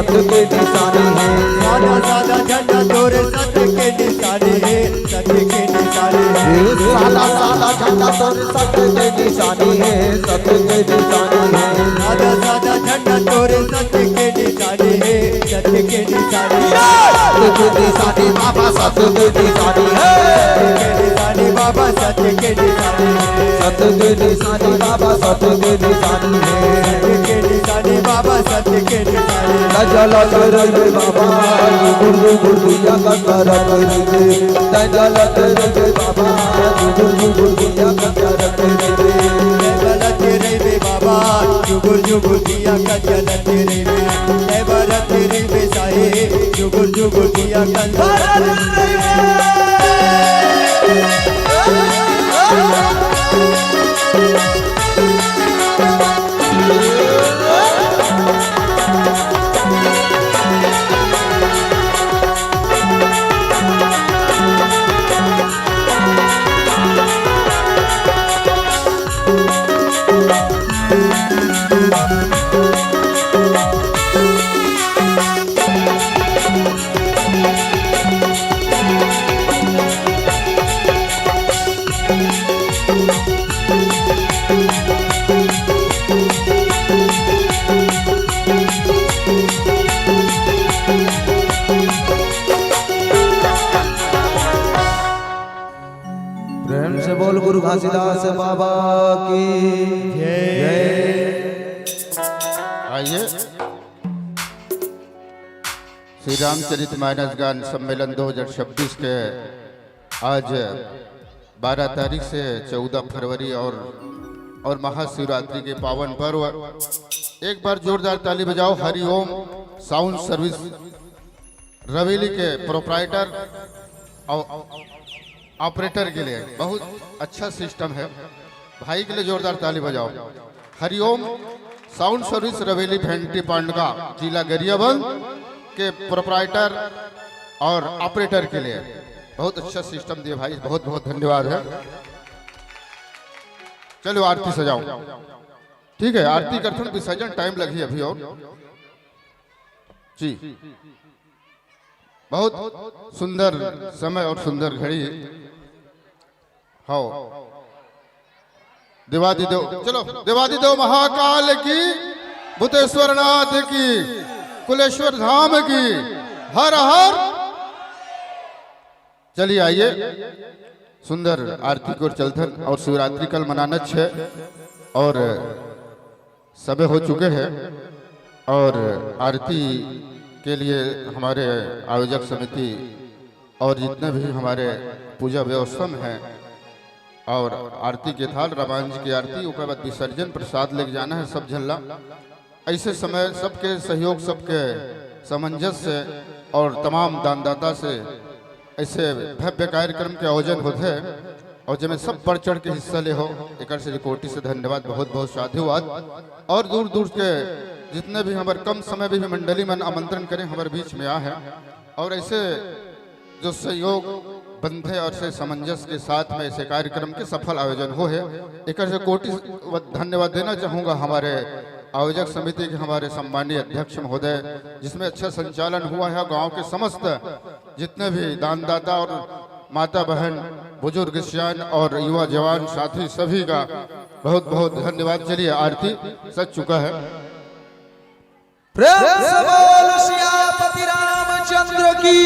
A: सत्य के निशानी है।
C: सादा सादा झंडा तोरे सत्य के निशानी है, सत्य के निशानी है।
A: सादा सादा झंडा तोरे सत्य के निशानी है, सत्य के निशानी है।
C: सादा सादा झंडा तोरे सत्य के निशानी है, सत्य के निशानी है।
A: सत्य के निशानी बाबा सत्य के निशानी है,
C: सत्य के निशानी बाबा सत्य के निशानी है।
A: सत्य के निशानी बाबा सत्य के निशानी है।
C: सत्य के निशानी बाबा सत्य के निशानी है।
A: नजल करे बाबा गुरु गुरुया का कर करे, नजल करे बाबा गुरु गुरुया का कर करे।
C: बलत रे बाबा जुगुर जुगुर दिया का जलत रे मैं बलत रे साहे जुगुर जुगुर दिया का जलत
A: प्रेम से बोल गुरु घासीदास बाबा की जय।
B: आइए श्री रामचरितमानस गान सम्मेलन 2026 के आज 12 तारीख से 14 फरवरी और महाशिवरात्रि के पावन पर्व। एक बार जोरदार ताली बजाओ हरिओम साउंड सर्विस रवेली के प्रोप्राइटर और ऑपरेटर के लिए बहुत अच्छा सिस्टम है। भाई के लिए जोरदार ताली बजाओ। हरिओम साउंड सर्विस रवेली भेंटी पांडगा जिला गरियाबंद के प्रोप्राइटर और ऑपरेटर के लिए बहुत अच्छा सिस्टम दिए भाई, बहुत बहुत धन्यवाद है। चलो आरती सजाओ। ठीक है, आरती करथन विसर्जन टाइम लगी अभी और जी। बहुत सुंदर समय और सुंदर घड़ी। हाँ देवादिदेव, चलो देवादिदेव महाकाल की, भूतेश्वर नाथ की, कुलेश्वर धाम की, हर हर। चलिए आइए सुंदर आरती को चलथन। और शिवरात्रि कल मनाना है और समय हो चुके हैं और आरती के लिए हमारे आयोजक समिति और जितने भी हमारे पूजा व्यवस्था में हैं और आरती के थाल रामायण जी की आरती उसके बाद विसर्जन प्रसाद लेके जाना है सब झल्ला। ऐसे समय सबके सहयोग सबके सामंजस्य से और तमाम दानदाता से ऐसे भव्य कार्यक्रम के आयोजन होते हैं और जिसमें सब बढ़ चढ़ के हिस्सा ले हो। एक से कोटि से धन्यवाद, बहुत बहुत साधुवाद। और दूर दूर के जितने भी हमारे कम समय भी मंडली मन आमंत्रण करें हमारे बीच में आ है और ऐसे जो सहयोग बंधे और से सामंजस्य के साथ में ऐसे कार्यक्रम के सफल आयोजन हो है। एक से कोटि धन्यवाद देना चाहूँगा हमारे आयोजक समिति के हमारे सम्मानीय अध्यक्ष महोदय, जिसमें अच्छा संचालन हुआ है। गांव के समस्त जितने भी दानदाता और माता बहन, बुजुर्ग, सियान और युवा जवान साथी सभी का बहुत बहुत धन्यवाद। चलिए आरती सज चुका है।
A: प्रेम से बोल सियापति रामचंद्र की।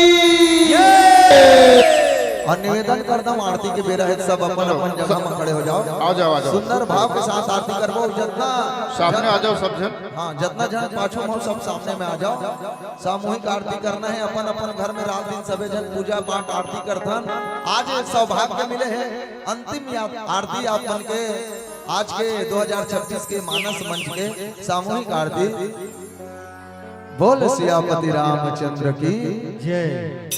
A: और निवेदन करता हूँ आरती के बेरा है सब अपन अपन जगह में खड़े हो जाओ।
B: आ जाओ, आ जाओ।
A: सुंदर भाव के साथ आरती करवाओ। जितना
B: सामने आ जाओ सब जन।
A: हाँ, जितना जन पाछो हो सब सामने में आ जाओ। सामूहिक आरती करना है। अपन अपन घर में रात दिन सबे जन पूजा पाठ आरती करथन। आज सौभाग्य मिले है अंतिम आरती आप बन के आज के 2026 के मानस मंच के सामूहिक आरती। बोल सियापति रामचंद्र की
C: जय।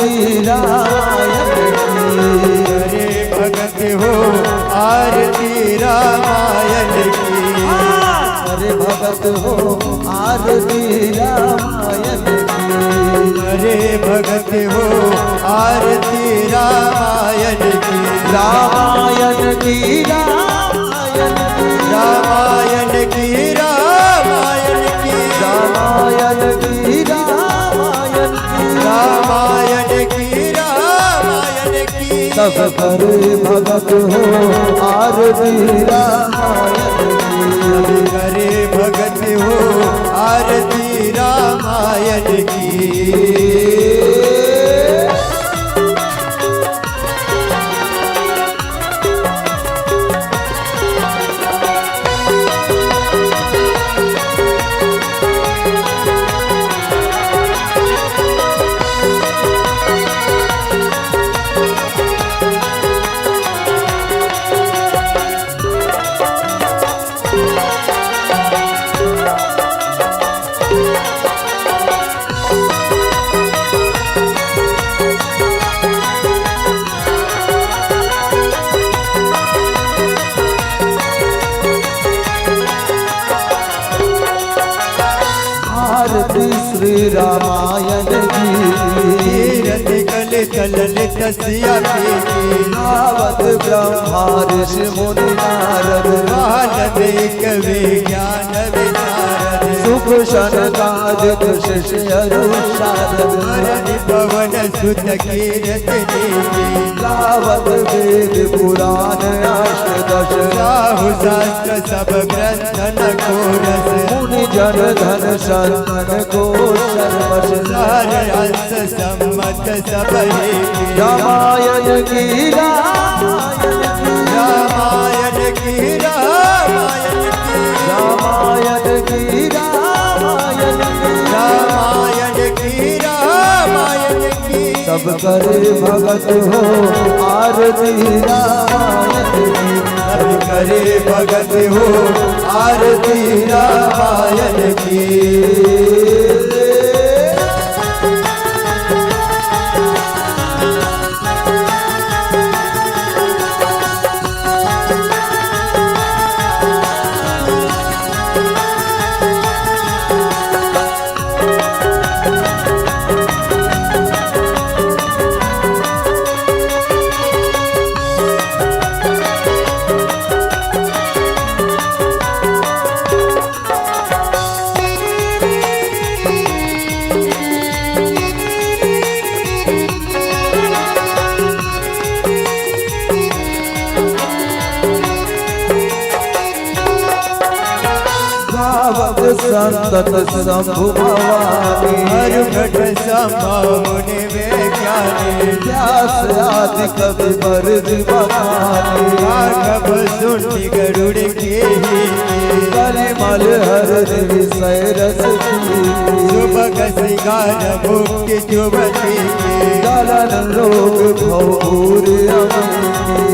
A: आरती रामायण की।
C: करे भगत हो आरती रामायण की।
A: अरे भगत हो आरती रामायण की।
C: अरे भगत हो आरती रामायण की।
A: रामायण की रामायण की।
C: रामायण की रामायण की।
A: रामायण की रामायण की।
C: रामायण की रामायण की।
A: सब करे भगत हो आरती रामायण की।
C: सब करे भगत हो आरती रामायण की।
A: आरती श्री रामायण की।
C: तीरथ कल तलल तसिया की।
A: आवत ब्रह्मा ऋषि मुनि नारद।
C: बालद कवि ज्ञान विशारद।
A: सुख शनकादिक शिष्य शारद।
C: हरि पवन सुत कीरत देवी।
A: गावत वेद पुराण अष्टदश।
C: राहु शास्त्र सब ग्रंथ न कोरस।
A: मुनि जन धन संतन को सर्वश।
C: सार अंश सम्मत सब हेती।
A: रामायण की रामायण की।
C: रामायण की रामायण की।
A: रामायण की रामायण की।
C: रामायण की रामायण की।
A: सब करे भगत हो आरती रामायण की।
C: सब करे भगत हो आरती रामायण की।
A: संतत शंभु भवानी।
C: हर घट संभवने व्याख्यानी।
A: व्यास आदि कवि बरद बखानी।
C: राघव सुनि गरुड़ के ही।
A: कलिमल हर विषय रस की।
C: सुभग सिंगार मुक्ति जुबती की।
A: गलन रोग भौर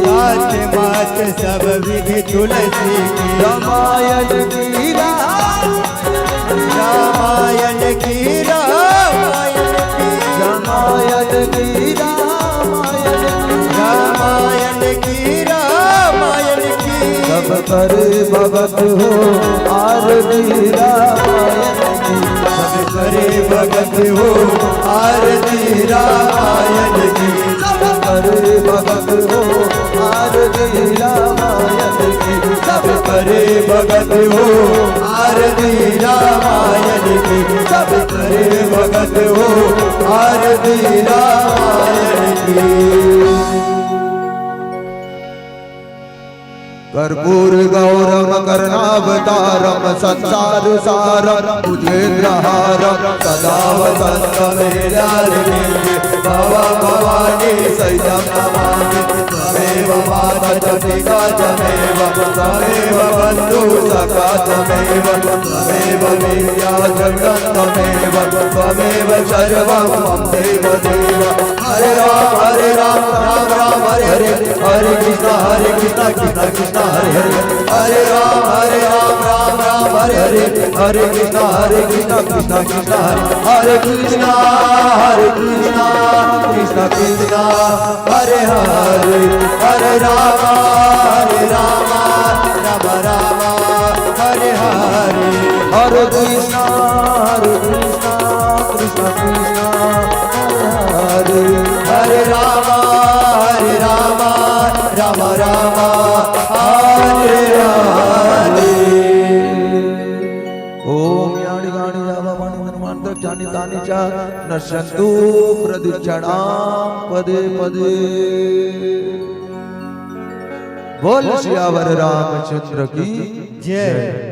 C: सात मात सब विधि तुलसी की।
A: रामायण की
C: रामायण की रामायण की।
A: रामायण की रामायण की।
C: रामायण की रामायण की।
A: सब करे भगत हो आरती रामायण की।
C: सब करे भगत हो आरती रामायण की।
A: सब करे भगत हो आरती रामायण की।
C: सब करे भगत हो आरती रामायण की। सब करे भगत हो आरती रामायण की।
A: कर्पूर गौरम कर्णावतारम संसार सारम भुजेन्द्रहारम सदा वसंतम हृदयारविंदे भवा भवानी सहितं नमामि। त्वमेव माता पिता त्वमेव त्वमेव बन्धु सखा त्वमेव त्वमेव विद्या जगत् त्वमेव त्वमेव सर्वं मम देव देव। हरे राम राम राम हरे हरे हरे कृष्ण कृष्ण कृष्ण हरे हरे हरे राम राम राम हरे हरे, हरे कृष्णा कृष्णा कृष्णा हरे कृष्णा, कृष्णा कृष्णा हरे हरे, हरे राम राम राम हरे हरे, हरे कृष्णा कृष्णा कृष्णा हरे हरे, हरे राम राम राम हरे हरे। ओम यानि गानि जावानि धर्मांतर जानि तानि च नश्यन्तु प्रदक्षिणां पदे पदे। बोल सियावर रामचंद्र की
C: जय।